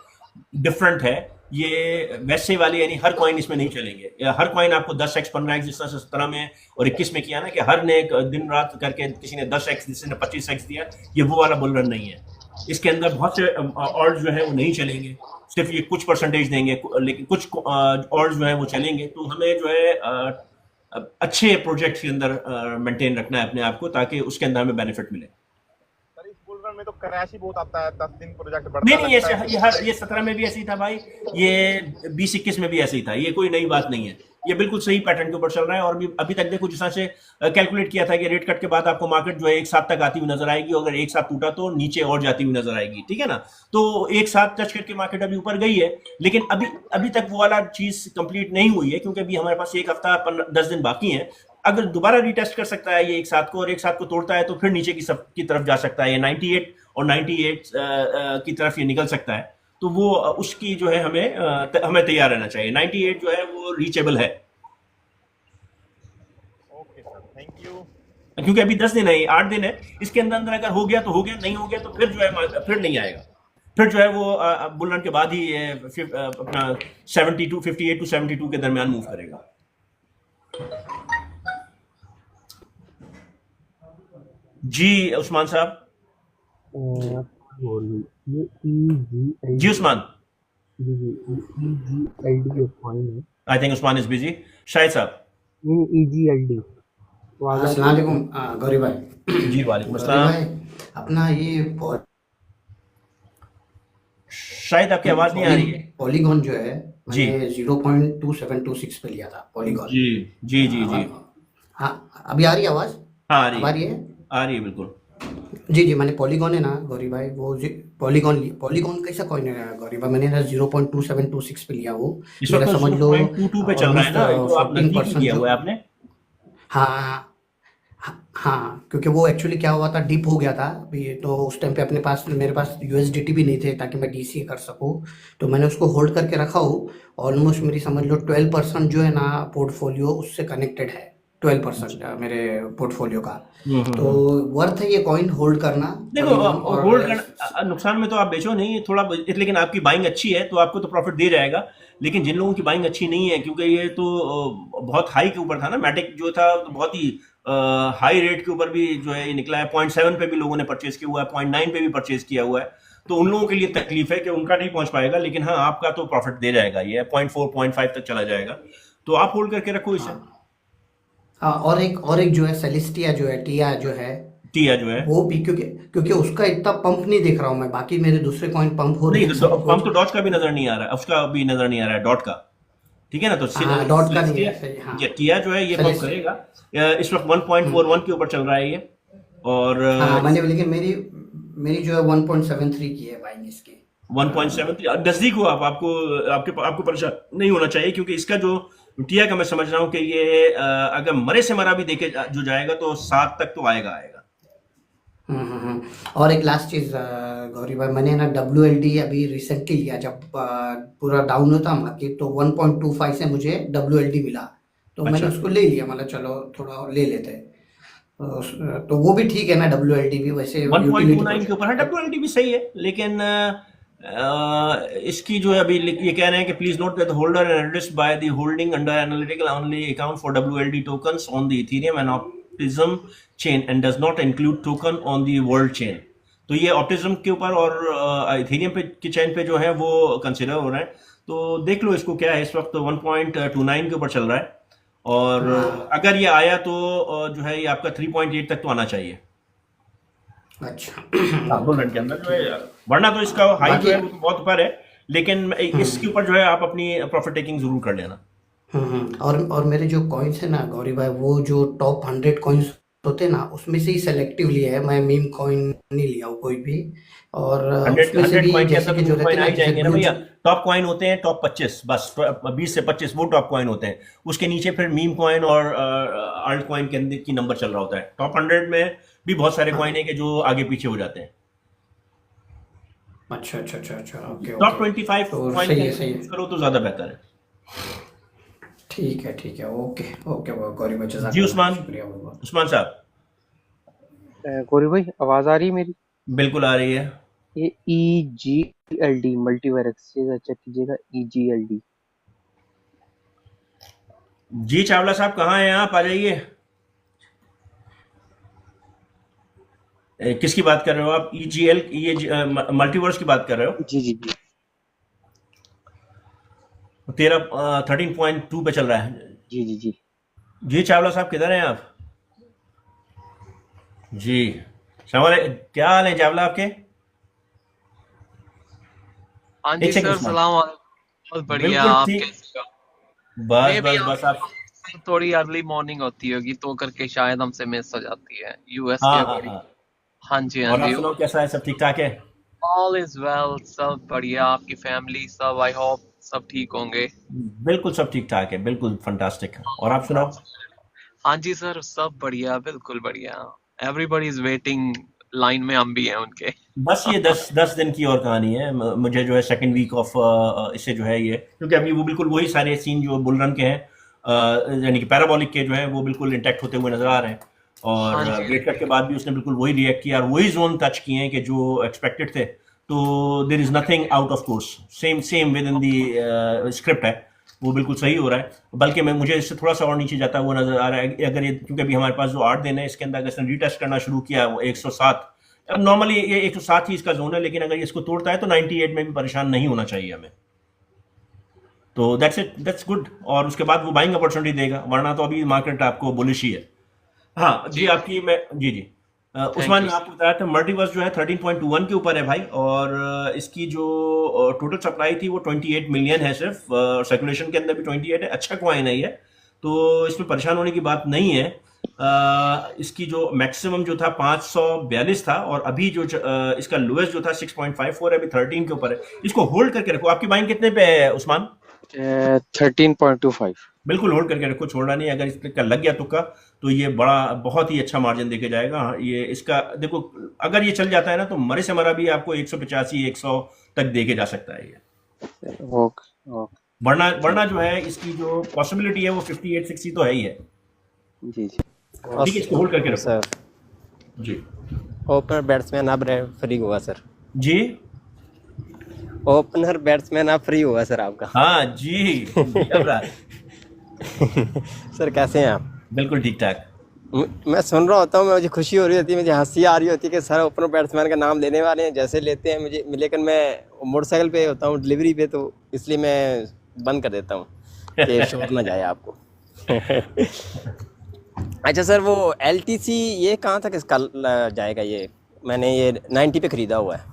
डिफरेंट है। ये वैसे वाले यानी हर कॉइन इसमें नहीं चलेंगे। हर कॉइन आपको 10x 15x जिस तरह से 17 में और 21 में किया ना, कि हर ने दिन रात करके किसी ने 10x, किसी ने 25x दिया, ये वो वाला बुल रन नहीं है। इसके अंदर बहुत से ऑल्ट्स जो है वो नहीं चलेंगे, सिर्फ ये कुछ परसेंटेज देंगे, लेकिन कुछ ऑल्ट्स जो है वो चलेंगे। तो हमें जो है अच्छे प्रोजेक्ट्स के अंदर मेंटेन रखना है अपने आप को, ताकि उसके अंदर हमें बेनिफिट मिले। सर इस बुल रन में तो क्रैश ही बहुत आता है, 10 दिन प्रोजेक्ट नहीं बढ़ता नहीं, लगता है। ये 17 में भी ऐसे ही था भाई, ये 20-21 में भी ऐसे ही था, ये कोई नई बात नहीं है, ये बिल्कुल सही पैटर्न के ऊपर चल रहा है। और अभी तक देखो जिस तरह से कैलकुलेट किया था कि रेट कट के बाद आपको मार्केट जो है एक साथ तक आती हुई नजर आएगी, अगर एक साथ टूटा तो नीचे और जाती हुई नजर आएगी, ठीक है ना। तो एक साथ टच करके मार्केट अभी ऊपर गई है, लेकिन अभी तक वो वाला चीज कंप्लीट नहीं हुई है, क्योंकि अभी हमारे पास एक हफ्ता 10 दिन बाकी है। अगर दोबारा रिटेस्ट कर सकता है ये एक साथ को, और एक साथ को तोड़ता है तो फिर नीचे की तरफ जा सकता है, ये 98 और 98 की तरफ ये निकल सकता है। तो वो उसकी जो है हमें तैयार रहना चाहिए। 98 जो है वो रीचेबल है, ओके सर, थैंक यू। क्योंकि अभी 10 दिन है, 8 दिन है, इसके अंदर अंदर अगर हो गया तो हो गया, नहीं हो गया तो फिर जो है फिर नहीं आएगा, फिर जो है वो बुल रन के बाद ही अपना 72 58 टू 72 के दरमियान मूव करेगा। जी उस्मान साहब। जी Usman. I think Usman is busy. Shahid साहब। अस्सलाम वालेकुम गौरी भाई। जी वालेकुम गौरी अस्सलाम। भाई, अपना ये शायद आपकी आवाज नहीं आ रही है। पॉलीगॉन जो है जी। मैंने 0.2726 पे लिया था पॉलीगॉन। जी जी जी जी। हाँ, अभी आ रही है आवाज? हाँ आ रही अब आ रही है, है? आ रही है बिल्कुल। जी जी, मैंने पॉलीगॉन है ना गौरी भाई, वो पॉलीगॉन कैसा कॉइन है गौरी भाई, मैंने ना 0.2726 पे लिया वो। इस मेरा वक्त समझ लो 0.22 पे चल रहा है ना, तो आप नजदीक ही 14% किया जो, हुआ है आपने। हाँ हाँ, क्योंकि वो एक्चुअली क्या हुआ था, डिप हो गया था अभी, तो उस टाइम पे मेरे पास यूएसडीटी भी नहीं थे ताकि मैं डीसी कर सकूं, तो मैंने उसको होल्ड करके रखा हूँ। ऑलमोस्ट मेरी समझ लो 12% जो है ना पोर्टफोलियो उससे कनेक्टेड है, 12% मेरे पोर्टफोलियो का। तो वर्थ है ये कॉइन होल्ड करना। देखो Polygon और होल्ड करना, नुकसान में तो आप बेचो नहीं थोड़ा, लेकिन आपकी बाइंग अच्छी है तो आपको तो प्रॉफिट दे जाएगा। लेकिन जिन लोगों की बाइंग अच्छी नहीं है, क्योंकि ये तो बहुत हाई के ऊपर था ना, मैटिक जो था तो बहुत ही हाई रेट के ऊपर भी जो है ये निकला है, 0.7 पे भी लोगों ने परचेज किया हुआ है, 0.9 पे भी परचेज किया हुआ है। तो उन लोगों के लिए तकलीफ है कि उनका नहीं पहुंच पाएगा, लेकिन हाँ आपका तो प्रॉफिट दे जाएगा, ये 0.4 0.5 तक चला जाएगा, तो आप होल्ड करके रखो इसे। हाँ, और एक जो है सेलेस्टिया जो है, टिया जो है, टिया जो है वो भी क्योंकि उसका इतना पंप नहीं देख रहा हूँ मैं, बाकी मेरे दूसरे कॉइन पंप हो रहे नहीं, हैं। पंप तो डॉट का भी नजर नहीं आ रहा है, उसका भी नजर नहीं आ रहा है, डॉट का, ठीक है ना। तो हाँ, डॉट का नहीं है, सही, हाँ। ये टिया जो है ये पंप करेगा। इस वक्त 1.41 के ऊपर चल रहा है ये, और हाँ, मैंने लेकिन मेरी जो है 1.73 की है बाइंग इसकी। 1.73 नजदीक हो आप, आपको परेशान नहीं होना चाहिए, क्योंकि इसका जो टिया का मैं समझ रहा हूँ कि ये अगर मरे से मरा भी देखे जो जाएगा तो 7 तक तो आएगा। और एक लास्ट चीज गौरी भाई, मैंने ना WLD अभी रिसेंटली लिया, जब पूरा डाउन होता मार्केट, तो 1.25 से मुझे WLD मिला, तो मैंने उसको ले लिया, मतलब चलो थोड़ा ले लेते हैं, तो वो भी ठीक है ना, WLD भी वैसे 1.29 के ऊपर है, WLD भी सही है, लेकिन इसकी जो है अभी ये कह रहे हैं कि please note that the holder and addressed by the holding under analytical only account for WLD tokens on the Ethereum and Optimism chain and does not include token on the world chain. तो ये ऑप्टिज्म के ऊपर और Ethereum पे की chain पे जो है वो कंसिडर हो रहा है, तो देख लो इसको क्या है। इस वक्त 1.29 के ऊपर चल रहा है, और अगर ये आया तो जो है ये आपका 3.8 तक तो आना चाहिए। अच्छा, के अंदर जो है, वरना तो इसका हाई जो है वो तो बहुत ऊपर है, लेकिन इसके ऊपर जो है आप अपनी प्रॉफिट टेकिंग जरूर कर लेना। और मेरे जो कॉइन्स है ना गौरी भाई, वो जो टॉप 100 कॉइन्स होते हैं ना, उसमें से ही सेलेक्टिव लिया है, मैं मीम कॉइन नहीं लिया हूँ कोई भी, और उसमें से भी जैसे कि जो रहते हैं ना, जाएंगे ना भैया, टॉप कॉइन होते हैं टॉप 25, बस 20 से 25 वो टॉप कॉइन होते हैं, उसके नीचे फिर मीम कॉइन और आल्ट कॉइन के अंदर की नंबर चल रहा होता है। टॉप 100 में भी बहुत सारे कॉइन है कि जो आगे पीछे हो जाते हैं। अच्छा, ओके। टॉप 25 तो कॉइन सही है, करो तो ज्यादा बेहतर है। ठीक है, ओके गौरी भाई, जज़ाक जी अल्लाह, शुक्रिया बहुत। उस्मान साहब। गौरी भाई, आवाज आ रही है मेरी? बिल्कुल आ रही है। ये EGLD मल्टीवर्क्स से अच्छा कीजिएगा, EGLD। जी चावला साहब कहाँ हैं आप? आ जाइए। किसकी बात कर रहे हो आप? EGL ये मल्टीवर्स की बात कर रहे हो? जी। तेरा 13.2 पे चल रहा है। जी चावला साहब किधर हैं आप? जी क्या हाल है जावला आपके? हाँ एक जी सेकंड सर, उस्मान। सलाम वालेकुम। बहुत बढ़िया, बिल्कुल आप ठीक। कैसे हो? बस मे भी बस बस आप। थोड़ी अर्ली मॉर्निंग होती होगी तो करके शायद हमसे मिस हो जाती है यूएस के हाँ हाँ अकॉर्डिंग। हाँ। हाँ जी, हाँ और आप जी। सुनाओ कैसा है, सब ठीक ठाक है? ऑल इज वेल, सब बढ़िया। आपकी फैमिली सब, आई होप सब ठीक होंगे। बिल्कुल सब ठीक ठाक है, बिल्कुल फंटास्टिक है। और आप सुनाओ? हाँ जी सर, सब बढ़िया, बिल्कुल बढ़िया। एवरीबॉडी इज वेटिंग, लाइन में हम भी हैं उनके। बस ये 10 दिन की और कहानी है। मुझे जो है सेकंड वीक ऑफ इससे जो है ये, क्योंकि अभी वो बिल्कुल वही सारे सीन जो बुल रन के हैं, यानी कि पैराबोलिक के जो है वो बिल्कुल इंटैक्ट होते हुए नजर आ रहे हैं। और हाँ जी, रेट कट के बाद भी उसने बिल्कुल वही रिएक्ट किया और वही जोन टच किए हैं कि जो एक्सपेक्टेड थे। तो there is nothing out of course, same same with in the script है, वो बिल्कुल सही हो रहा है। बल्कि मैं मुझे इससे थोड़ा सा और नीचे जाता हुआ नजर आ रहा है। अगर ये, क्योंकि अभी हमारे पास जो 8 दिन है इसके अंदर अगर इसने रीटेस्ट करना शुरू किया वो 107, अब नॉर्मली ये 107 ही इसका जोन है, लेकिन अगर ये इसको तोड़ता है तो 98 में भी परेशान नहीं होना चाहिए हमें। तो दैट्स इट, दैट्स गुड। और उसके बाद वो बाइंग अपॉर्चुनिटी देगा, वरना तो अभी मार्केट आपको बुलिश ही है। हाँ जी, आपकी मैं जी जी उस्मान, मैं आपको बताया था मल्टीवर्स जो है 13.21 के ऊपर है भाई। और इसकी जो टोटल सप्लाई थी वो 28 मिलियन है सिर्फ, सर्कुलेशन के अंदर भी 28 है। अच्छा कॉइन है ये, तो इसमें परेशान होने की बात नहीं है। इसकी जो मैक्सिमम जो था 542 था, और अभी जो इसका लोएस्ट जो था 6.54 है, अभी 13 के ऊपर है। इसको होल्ड करके रखो। आपकी बाइंग कितने पे है उस्मान? 13.25। बिल्कुल होल्ड करके रखो, छोड़ना नहीं। अगर इसका लग गया तुक्का तो ये बहुत ही अच्छा मार्जिन देके जाएगा। हाँ, ये इसका देखो, अगर ये चल जाता है ना तो मरे से मरा भी आपको 185 100 तक देके जा सकता है ये। Okay okay. वरना जो है इसकी जो पॉसिबिलिटी है वो 58 60 तो है ही है। जी जी। ठीक है, इसको होल्ड करके रखो सर, जी। ओपनर बैट्समैन अब फ्री हुआ सर। जी ओपनर बैट्समैन अब फ्री हुआ सर आपका। हाँ जी सर कैसे हैं आप? बिल्कुल ठीक ठाक। मैं सुन रहा होता हूँ, मुझे खुशी हो रही होती है, मुझे हंसी आ रही होती है कि सर ओपनर बैट्समैन का नाम लेने वाले हैं, जैसे लेते हैं मुझे। लेकिन मैं मोटरसाइकिल पे होता हूँ डिलीवरी पे, तो इसलिए मैं बंद कर देता हूँ कि शोर ना जाए आपको। अच्छा सर, वो LTC ये कहाँ तक इसका जाएगा? ये मैंने ये 90 पे खरीदा हुआ है।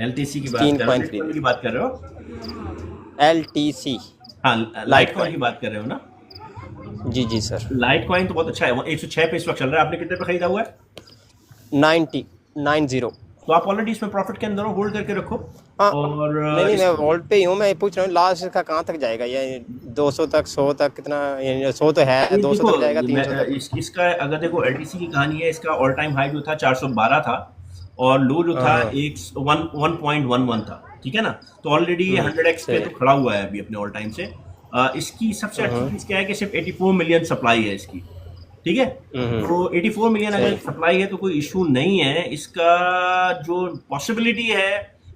LTC की बात कर रहे हो? 16.3 Bitcoin की बात कर रहे हो? LTC। हाँ, लाइट कॉइन की बात कर रहे हो ना? जी जी सर। लाइट कॉइन तो बहुत अच्छा है, वो 106 पे इस वक्त चल रहा है। आपने कितने पे खरीदा हुआ है? 90। तो आप ऑलरेडी इसमें प्रॉफिट के अंदर हो, होल्ड करके रखो। हाँ, और नहीं मैं होल्ड पे ही हूँ। मैं पूछ रहा हूँ लास्ट का कहाँ तक जाएगा? ये 200 तक, 100 तक, कितना? 100 तो है, 200 तक जाएगा, 300 तक? इसका अगर देखो LTC की कहानी है, इसका ऑल टाइम हाई जो था 412 था और लो जो था 1.11 था, ठीक है ना? तो ऑलरेडी ये 100x पे तो खड़ा हुआ है अभी अपने ऑल टाइम से। इसकी सबसे अच्छी चीज क्या है कि सिर्फ 84 मिलियन सप्लाई है इसकी, ठीक है? तो 84 मिलियन अगर सप्लाई है तो कोई इशू नहीं है। इसका जो पॉसिबिलिटी है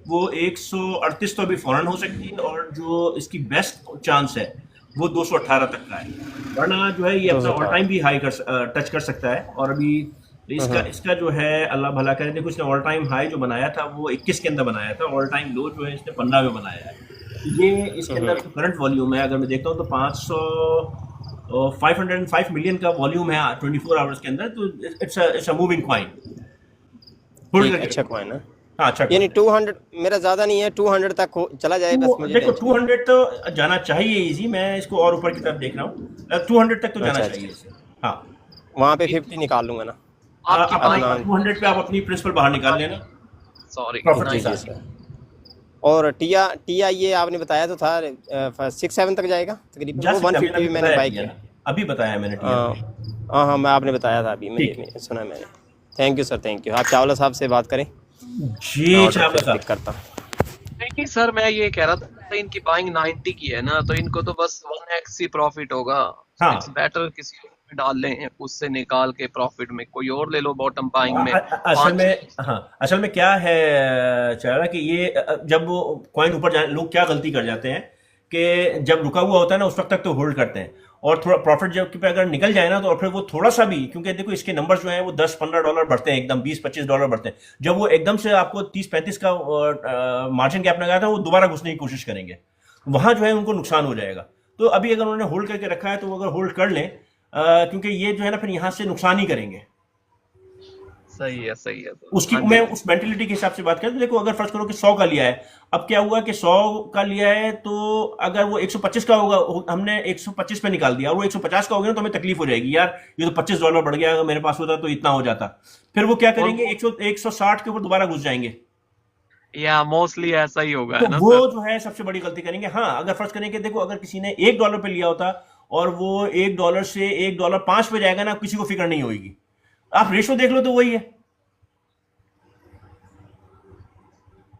वो 138 तो अभी फौरन हो सकती है, और जो इसकी बेस्ट चांस है वो 218 तक का है। वरना जो है ये अपना ऑल टाइम भी हाई टच कर सकता है। और अभी इसका जो है अल्लाह भला करे, देखो इसने ऑल टाइम हाई जो बनाया था वो 21 के अंदर बनाया था, ऑल टाइम लो जो है इसने 15 में बनाया है। ये इसके अंदर करंट वॉल्यूम है, अगर मैं देखता हूँ तो 505 मिलियन का वॉल्यूम है 24 आवर्स के अंदर। तो इट्स अ मूविंग कॉइन। अच्छा कॉइन है। हाँ, अच्छा। यानी 200 मेरा ज्यादा नहीं है, 200 तक चला जाए बस मुझे। देखो 200 तो जाना चाहिए इजी। मैं इसको और ऊपर की तरफ देख रहा हूँ, 200 तक तो जाना चाहिए इसे। हाँ, वहाँ पे 50 निकाल लूंगा ना। 200 पे आप अपनी प्रिंसिपल बाहर निकाल लेना। सॉरी। प्रॉफिट के साथ। और टिया ये आपने बताया तो था 6-7 तक जाएगा तकरीबन। वो 150 भी मैंने बाय किया, अभी बताया मैंने। हाँ मैं आपने बताया था अभी, मैंने सुना मैंने। Thank you sir, thank you. आप चावला साहब से बात करें जी। चावला साहब करता नहीं सर, मैं ये कह रहा था इनकी बाइंग 90 की है ना, तो इनको तो बस 1x ही प्रॉफिट होगा। इट्स बेटर किसी और में डाल लें, उससे निकाल के प्रॉफिट में कोई और ले लो बॉटम बाइंग में। असल में क्या है चारा कि ये जब वो कॉइन ऊपर लोग क्या गलती कर जाते हैं कि जब रुका हुआ होता है ना उस वक्त तक तो होल्ड करते हैं, और थोड़ा प्रॉफिट जब पे अगर निकल जाए ना तो फिर वो थोड़ा सा भी, क्योंकि देखो इसके नंबर्स जो हैं वो $10-15 बढ़ते हैं, एकदम $20-25 बढ़ते हैं। जब वो एकदम से आपको 30-35 का मार्जिन गैप लगाया था वो दोबारा घुसने की कोशिश करेंगे, वहां जो है उनको नुकसान हो जाएगा। तो अभी अगर उन्होंने होल्ड करके रखा है तो वो अगर होल्ड कर लें, क्योंकि ये जो है ना फिर यहाँ से नुकसान ही करेंगे। सही है सही है। उसकी हाँ जी मैं हाँ जी। उस मेंटेलिटी के हिसाब से बात करें तो देखो, अगर फर्ज करो कि 100 का लिया है, अब क्या हुआ कि 100 का लिया है तो अगर वो 125 का होगा, हमने 125 पे निकाल दिया और वो 150 का हो गया ना, तो हमें तकलीफ हो जाएगी यार, ये तो $25 बढ़ गया, अगर मेरे पास होता तो इतना हो जाता। फिर वो क्या और करेंगे, 160 के ऊपर दोबारा घुस जाएंगे। या मोस्टली ऐसा ही होगा तो है ना वो सर। जो है सबसे बड़ी गलती करेंगे। हाँ, अगर फर्ज करें कि देखो, अगर किसी ने $1 पे लिया होता और वो $1 से $1.05 पे जाएगा ना, किसी को फिक्र नहीं होगी। आप रेशो देख लो तो वही है,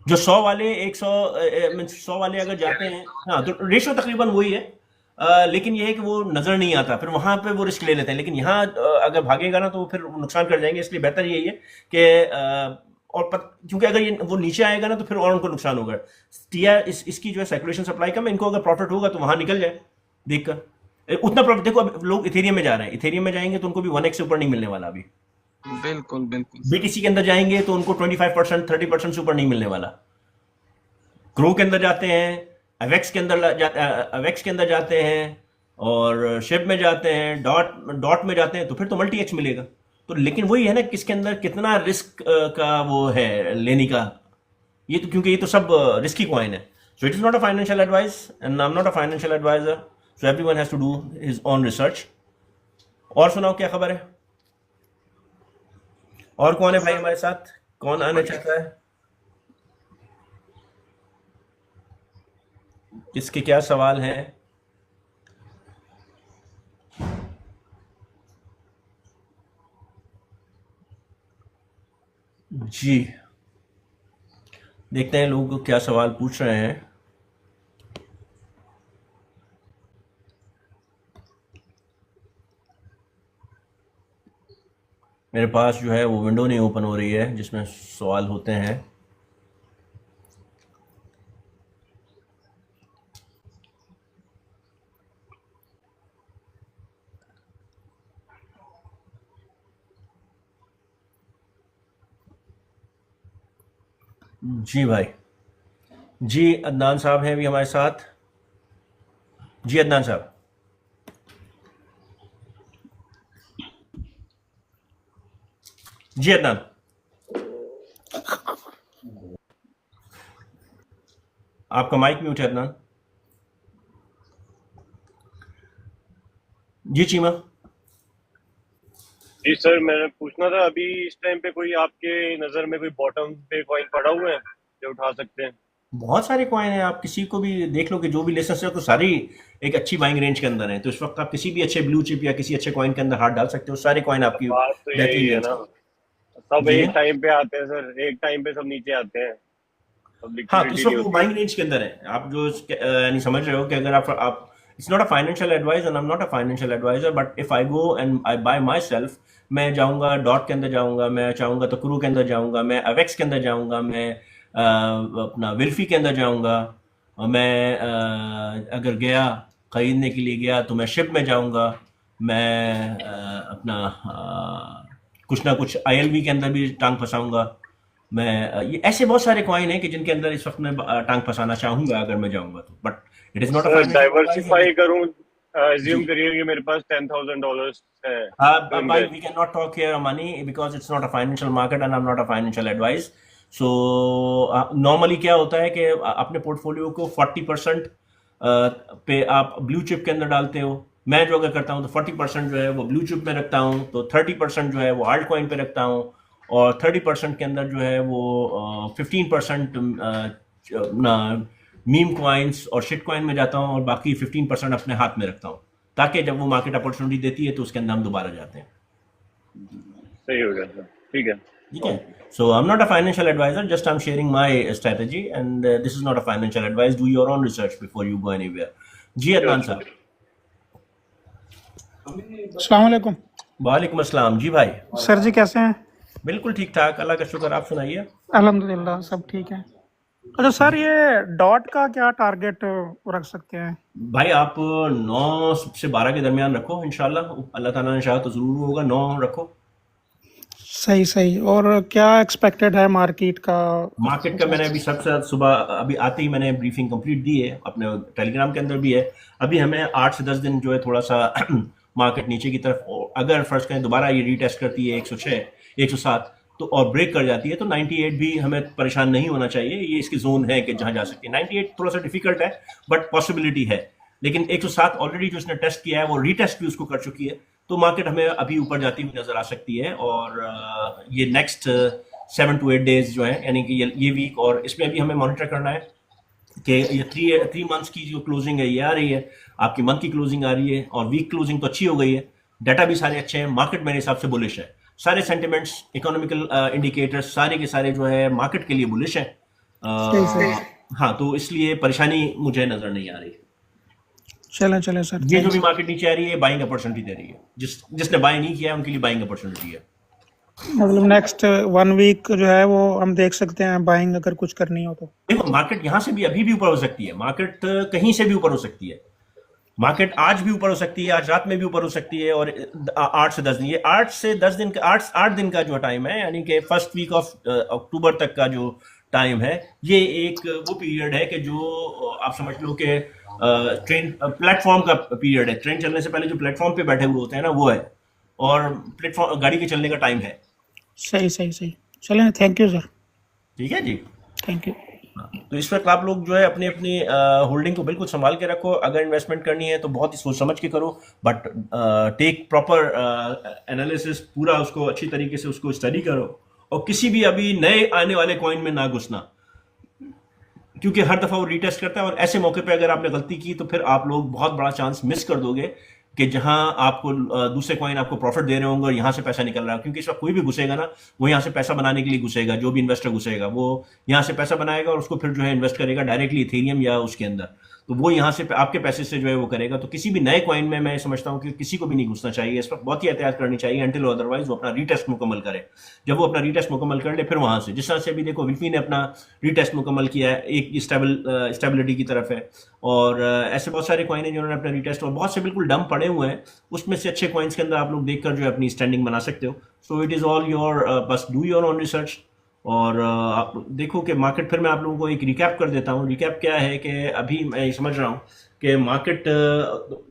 जो 100 वाले 100 वाले अगर जाते हैं, हाँ, तो रेशो तकरीबन वही है। लेकिन ये है कि वो नजर नहीं आता, फिर वहां पे वो रिस्क ले लेते हैं। लेकिन यहाँ अगर भागेगा ना तो फिर नुकसान कर जाएंगे। इसलिए बेहतर यही है कि क्योंकि अगर ये वो नीचे आएगा ना तो फिर और उनको नुकसान होगा। इसकी जो है सर्कुलेशन सप्लाई कम है, इनको अगर प्रॉफिट होगा तो वहां निकल जाए देखकर। उतना प्रॉफिट देखो, अब लोग इथेरियम में जा रहे हैं, इथेरियम में जाएंगे तो उनको भी 1x से ऊपर नहीं मिलने वाला। अभी बिल्कुल बिल्कुल। बीटीसी के अंदर जाएंगे तो उनको 25% 30% से ऊपर नहीं मिलने वाला। क्रो के अंदर जाते हैं, अवेक्स के अंदर जाते हैं, और शिप में जाते हैं, डॉट में जाते हैं, तो फिर तो मल्टी एक्स मिलेगा। तो लेकिन वही है ना, किसके अंदर कितना रिस्क का वो है लेने का, ये तो क्योंकि ये तो सब रिस्की कॉइन है। So it is not a financial advice and I am not a financial advisor, so everyone has to do his own research. और सुनाओ, क्या खबर है? और कौन है भाई हमारे साथ? कौन आना चाहता है? किसके क्या सवाल हैं? जी, देखते हैं लोग क्या सवाल पूछ रहे हैं। मेरे पास जो है वो विंडो नहीं ओपन हो रही है जिसमें सवाल होते हैं। जी भाई, जी अदनान साहब हैं भी हमारे साथ। जी अदनान साहब, जी अदनान, आपका माइक म्यूट है अदनान। जी चीमा। जी सर, मैंने पूछना था अभी इस टाइम पे कोई आपके नज़र में कोई बॉटम पे कॉइन पड़ा हुआ है जो उठा सकते हैं? बहुत सारे कॉइन हैं, आप किसी को भी देख लो कि जो भी लेसेंस है तो सारी एक अच्छी बाइंग रेंज के अंदर है। तो इस वक्त आप किसी भी अच्छे ब्लू चिप या किसी अच्छे कॉइन के अंदर हाथ डाल सकते हो। सारे कॉइन आपकी बात तो यही बेहतरीन है रेंज ना, के। सब जी एक टाइम पे आते हैं सर, एक टाइम पे सब नीचे आते हैं, सब हाँ, तो लिक्विडिटी इस नहीं वक्त वो होती। बाइंग रेंज के अंदर है। आप जो यानी समझ रहे हो कि अगर आप it's not a financial advice and I am not a financial advisor, but if I go and I buy my self, मैं जाऊंगा डॉट के अंदर जाऊंगा, मैं चाहूंगा तो क्रू के अंदर जाऊंगा, मैं अवेक्स के अंदर जाऊंगा, मैं अपना विल्फी के अंदर जाऊंगा, और मैं अगर गया खरीदने के लिए गया तो मैं शिप में जाऊंगा, मैं अपना कुछ ना कुछ ILV के अंदर भी टांग फंसाऊंगा। मैं ये ऐसे बहुत सारे कॉइन हैं कि जिनके अंदर इस वक्त मैं टांग फंसाना चाहूंगा अगर मैं जाऊंगा तो। But it is not a sir financial diversify करूं, जी अज्यूम करिए कि मेरे पास $10,000 है to भाई, invest। we cannot talk here money because it's not a financial market and I'm not a financial advice. So normally क्या होता है कि अपने पोर्टफोलियो को 40% पे आप ब्लू चिप के अंदर डालते हो। मैं जो अगर करता हूँ तो 40% जो है वो ब्लू चिप में रखता हूँ, तो 30% जो है वो आल्ट कॉइन पे रखता हूँ, और 30% के अंदर जो है वो 15% मीम कॉइन्स और शिट कॉइन में जाता हूँ, और बाकी 15% अपने हाथ में रखता हूँ, ताकि जब वो मार्केट अपॉर्चुनिटी देती है तो उसके अंदर हम दोबारा जाते हैं। सही हो गया सर, ठीक है। ठीक है। So I am not a financial adviser, just I am sharing my strategy and this is not a financial advice. Do your own research before you go anywhere. जी अदनान साहब। अस्सलाम वालेकुम। वालेकुम अस्सलाम। जी भाई। सर जी कैसे हैं? बिल्कुल ठीक ठाक, अल्लाह का शुक्र। आप सुनाइए। अल्हम्दुलिल्लाह सब ठीक है। अच्छा सर, ये डॉट का क्या टारगेट रख सकते हैं? भाई आप 9 से 12 के दरमियान रखो, इंशाल्लाह अल्लाह ताला ने चाहा तो जरूर होगा। 9 रखो। सही सही। और क्या एक्सपेक्टेड है मार्केट का? मार्केट का मैंने अभी सबसे सुबह अभी आते ही मैंने ब्रीफिंग कंप्लीट दी है, अपने टेलीग्राम के अंदर भी है। अभी हमें 8 से 10 दिन जो है थोड़ा सा मार्केट नीचे की तरफ, अगर फर्स्ट करें दोबारा ये रीटेस्ट करती है 106 107, तो और ब्रेक कर जाती है तो 98 भी हमें परेशान नहीं होना चाहिए, ये इसकी जोन है कि जहां जा सकती है। 98 थोड़ा सा डिफिकल्ट है बट पॉसिबिलिटी है, लेकिन 107 ऑलरेडी जो इसने टेस्ट किया है वो रीटेस्ट भी उसको कर चुकी है, तो मार्केट हमें अभी ऊपर जाती हुई नजर आ सकती है। और ये नेक्स्ट 7 to 8 डेज जो है, यानी कि ये वीक, और इसमें भी हमें मॉनिटर करना है कि ये 3 मंथ्स की जो क्लोजिंग है ये आ रही है, आपकी मंथ की क्लोजिंग आ रही है और वीक क्लोजिंग तो अच्छी हो गई है, डाटा भी सारे अच्छे हैं, मार्केट मेरे हिसाब से बुलिश है, सारे सेंटिमेंट्स, इकोनॉमिकल इंडिकेटर्स सारे के सारे जो है मार्केट के लिए बुलिश है। सही। हाँ, तो इसलिए परेशानी मुझे नजर नहीं आ रही। चले सर, ये जो भी मार्केट नीचे आ रही है बाइंग अपॉर्चुनिटी दे रही है, जिसने बाय नहीं किया है उनके लिए बाइंग अपॉर्चुनिटी है। मतलब नेक्स्ट 1 वीक जो है वो हम देख सकते हैं बाइंग अगर कुछ करनी हो तो। देखो मार्केट यहाँ से भी अभी भी ऊपर हो सकती है, मार्केट कहीं से भी ऊपर हो सकती है, मार्केट आज भी ऊपर हो सकती है, आज रात में भी ऊपर हो सकती है, और 8 से 10 दिन, ये 8 से 10 दिन का 8 दिन का जो टाइम है, यानी कि फर्स्ट वीक ऑफ अक्टूबर तक का जो टाइम है, ये एक वो पीरियड है कि जो आप समझ लो कि ट्रेन प्लेटफॉर्म का पीरियड है, ट्रेन चलने से पहले जो प्लेटफॉर्म पे बैठे हुए होते हैं ना वो है, और प्लेटफॉर्म गाड़ी के चलने का टाइम है। सही। चलें, थैंक यू सर। ठीक है जी, थैंक यू। तो इस वक्त आप लोग जो है अपनी अपनी होल्डिंग को बिल्कुल संभाल के रखो, अगर इन्वेस्टमेंट करनी है तो बहुत ही सोच समझ के करो, बट टेक प्रॉपर एनालिसिस, पूरा उसको अच्छी तरीके से उसको स्टडी करो, और किसी भी अभी नए आने वाले कॉइन में ना घुसना, क्योंकि हर दफा वो रीटेस्ट करता है, और ऐसे मौके पे अगर आपने गलती की तो फिर आप लोग बहुत बड़ा चांस मिस कर दोगे कि जहां आपको दूसरे कॉइन आपको प्रॉफिट दे रहे होंगे और यहां से पैसा निकल रहा है, क्योंकि इस वक्त कोई भी घुसेगा ना वो यहां से पैसा बनाने के लिए घुसेगा, जो भी इन्वेस्टर घुसेगा वो यहां से पैसा बनाएगा और उसको फिर जो है इन्वेस्ट करेगा डायरेक्टली इथेरियम या उसके अंदर, तो वो यहां से आपके पैसे से जो है वो करेगा। तो किसी भी नए कॉइन में मैं समझता हूं कि किसी को भी नहीं घुसना चाहिए, इस वक्त बहुत ही एहतियात करनी चाहिए, अनटिल अदरवाइज वो अपना रीटेस्ट मुकम्मल करे। जब वो अपना रीटेस्ट मुकम्मल कर ले फिर वहां से, जिस तरह से अभी देखो विल्फी ने अपना रीटेस्ट मुकम्मल किया है, एक स्टेबिलिटी की तरफ है, और ऐसे बहुत सारे कॉइन हैं जिन्होंने अपना रीटेस्ट, और बहुत से बिल्कुल डम पड़े हुए हैं, उसमें से अच्छे कॉइन्स के अंदर आप लोग देखकर जो है अपनी स्टैंडिंग बना सकते हो। So it is all your, बस डू योर ओन रिसर्च, और आप देखो कि मार्केट, फिर मैं आप लोगों को एक रिकैप कर देता हूँ। रिकैप क्या है कि अभी मैं समझ रहा हूँ कि मार्केट,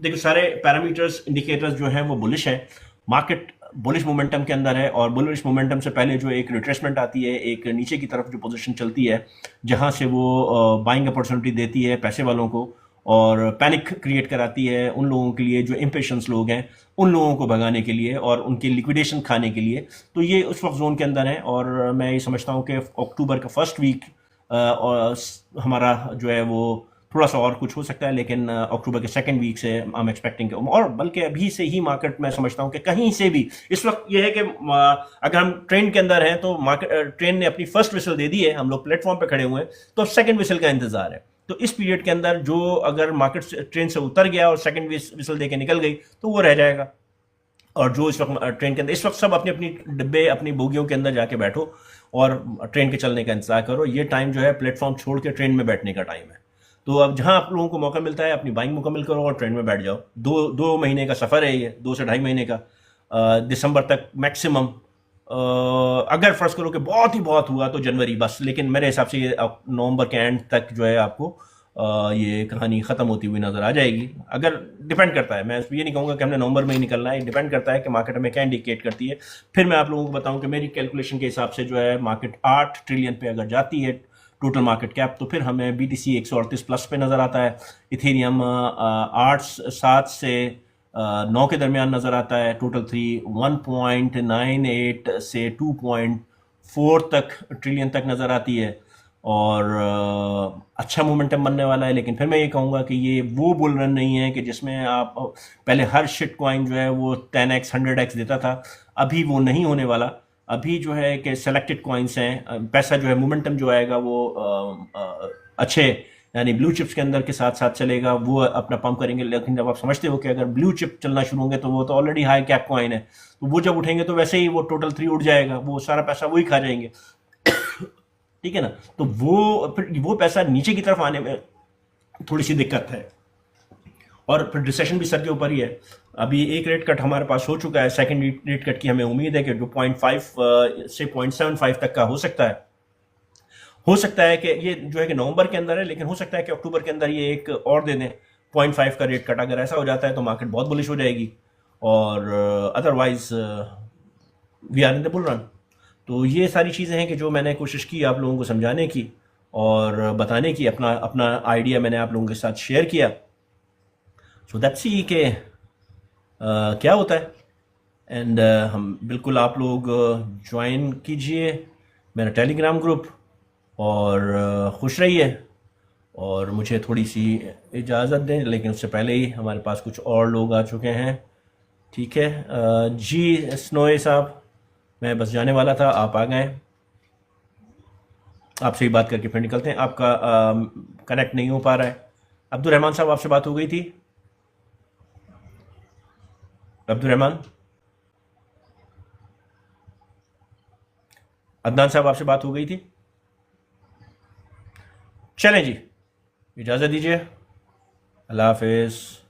देखो सारे पैरामीटर्स, इंडिकेटर्स जो हैं वो बुलिश हैं, मार्केट बुलिश मोमेंटम के अंदर है, और बुलिश मोमेंटम से पहले जो एक रिट्रेसमेंट आती है, एक नीचे की तरफ जो पोजीशन चलती है जहां से वो बाइंग अपॉर्चुनिटी देती है पैसे वालों को, और पैनिक क्रिएट कराती है उन लोगों के लिए जो इम्पेशंस लोग हैं, उन लोगों को भगाने के लिए और उनकी लिक्विडेशन खाने के लिए। तो ये उस वक्त जोन के अंदर है, और मैं ये समझता हूँ कि अक्टूबर का फर्स्ट वीक हमारा जो है वो थोड़ा सा और कुछ हो सकता है, लेकिन अक्टूबर के सेकंड वीक से आई एम एक्सपेक्टिंग, और बल्कि अभी से ही मार्केट मैं समझता हूँ कि कहीं से भी इस वक्त ये है कि अगर हम ट्रेन के अंदर हैं तो मार्केट, ट्रेन ने अपनी फर्स्ट विसल दे दी है, हम लोग प्लेटफॉर्म पे खड़े हुए हैं, तो अब सेकंड विसल का इंतजार है। तो इस पीरियड के अंदर जो अगर मार्केट ट्रेन से उतर गया और सेकंड विसल दे के निकल गई तो वो रह जाएगा, और जो इस वक्त ट्रेन के अंदर, इस वक्त सब अपनी अपनी डिब्बे, अपनी बोगियों के अंदर जाके बैठो और ट्रेन के चलने का इंतजार करो। ये टाइम जो है प्लेटफॉर्म छोड़ के ट्रेन में बैठने का टाइम है। तो अब जहां आप लोगों को मौका मिलता है अपनी बाइंग मुकम्मल करो और ट्रेन में बैठ जाओ। दो महीने का सफ़र है ये, 2 से 2.5 महीने का, दिसंबर तक मैक्सिमम, अगर फर्ज करो कि बहुत ही बहुत हुआ तो जनवरी बस, लेकिन मेरे हिसाब से ये नवंबर के एंड तक जो है आपको ये कहानी ख़त्म होती हुई नज़र आ जाएगी। अगर डिपेंड करता है, मैं ये नहीं कहूँगा कि हमने नवंबर में ही निकलना है, डिपेंड करता है कि मार्केट हमें क्या इंडिकेट करती है। फिर मैं आप लोगों को बताऊँ कि मेरी कैलकुलेशन के हिसाब से जो है मार्केट 8 ट्रिलियन पे अगर जाती है टोटल मार्केट कैप, तो फिर हमें BTC 138 प्लस पे नज़र आता है, इथेरियम 7 से 9 के दरमियान नज़र आता है, टोटल 1.98 से 2.4 तक ट्रिलियन तक नज़र आती है, और अच्छा मोमेंटम बनने वाला है। लेकिन फिर मैं ये कहूँगा कि ये वो बुल रन नहीं है कि जिसमें आप पहले हर शिट कॉइन जो है वो 10x 100x देता था, अभी वो नहीं होने वाला। अभी जो है कि सेलेक्टेड कॉइन्स हैं, पैसा जो है मोमेंटम जो आएगा वो अच्छे, यानी ब्लू चिप्स के अंदर के साथ साथ चलेगा, वो अपना पंप करेंगे। लेकिन जब आप समझते हो कि अगर ब्लू चिप चलना शुरू होंगे तो वो तो ऑलरेडी हाई कैप कॉइन है, तो वो जब उठेंगे तो वैसे ही वो टोटल 3 उठ जाएगा, वो सारा पैसा वही खा जाएंगे। ठीक है ना, तो वो पैसा नीचे की तरफ आने में थोड़ी सी दिक्कत है, और फिर रिसेशन भी सर के ऊपर ही है। अभी एक रेट कट हमारे पास हो चुका है, सेकंड रेट कट की हमें उम्मीद है कि जो 0.5 से 0.75 तक का हो सकता है। हो सकता है कि ये जो है कि नवंबर के अंदर है, लेकिन हो सकता है कि अक्टूबर के अंदर ये एक और दे दें 0.5 का रेट कट। अगर ऐसा हो जाता है तो मार्केट बहुत बुलिश हो जाएगी, और otherwise we are in the bull run. तो ये सारी चीज़ें हैं कि जो मैंने कोशिश की आप लोगों को समझाने की और बताने की, अपना अपना आइडिया मैंने आप लोगों के साथ शेयर किया। सो दैट्स सी कि क्या होता है। एंड हम बिल्कुल आप लोग ज्वाइन कीजिए मेरा टेलीग्राम ग्रुप और खुश रहिए। और मुझे थोड़ी सी इजाज़त दें, लेकिन उससे पहले ही हमारे पास कुछ और लोग आ चुके हैं। ठीक है जी स्नोए साहब, मैं बस जाने वाला था, आप आ गए। आपसे ही बात करके फिर निकलते हैं। आपका कनेक्ट नहीं हो पा रहा है। अब्दुल-रहमान साहब, आपसे बात हो गई थी? अब्दुल-रहमान, अदनान साहब, आपसे बात हो गई थी? चलें जी, इजाज़त दीजिए। अल्लाह हाफिज़।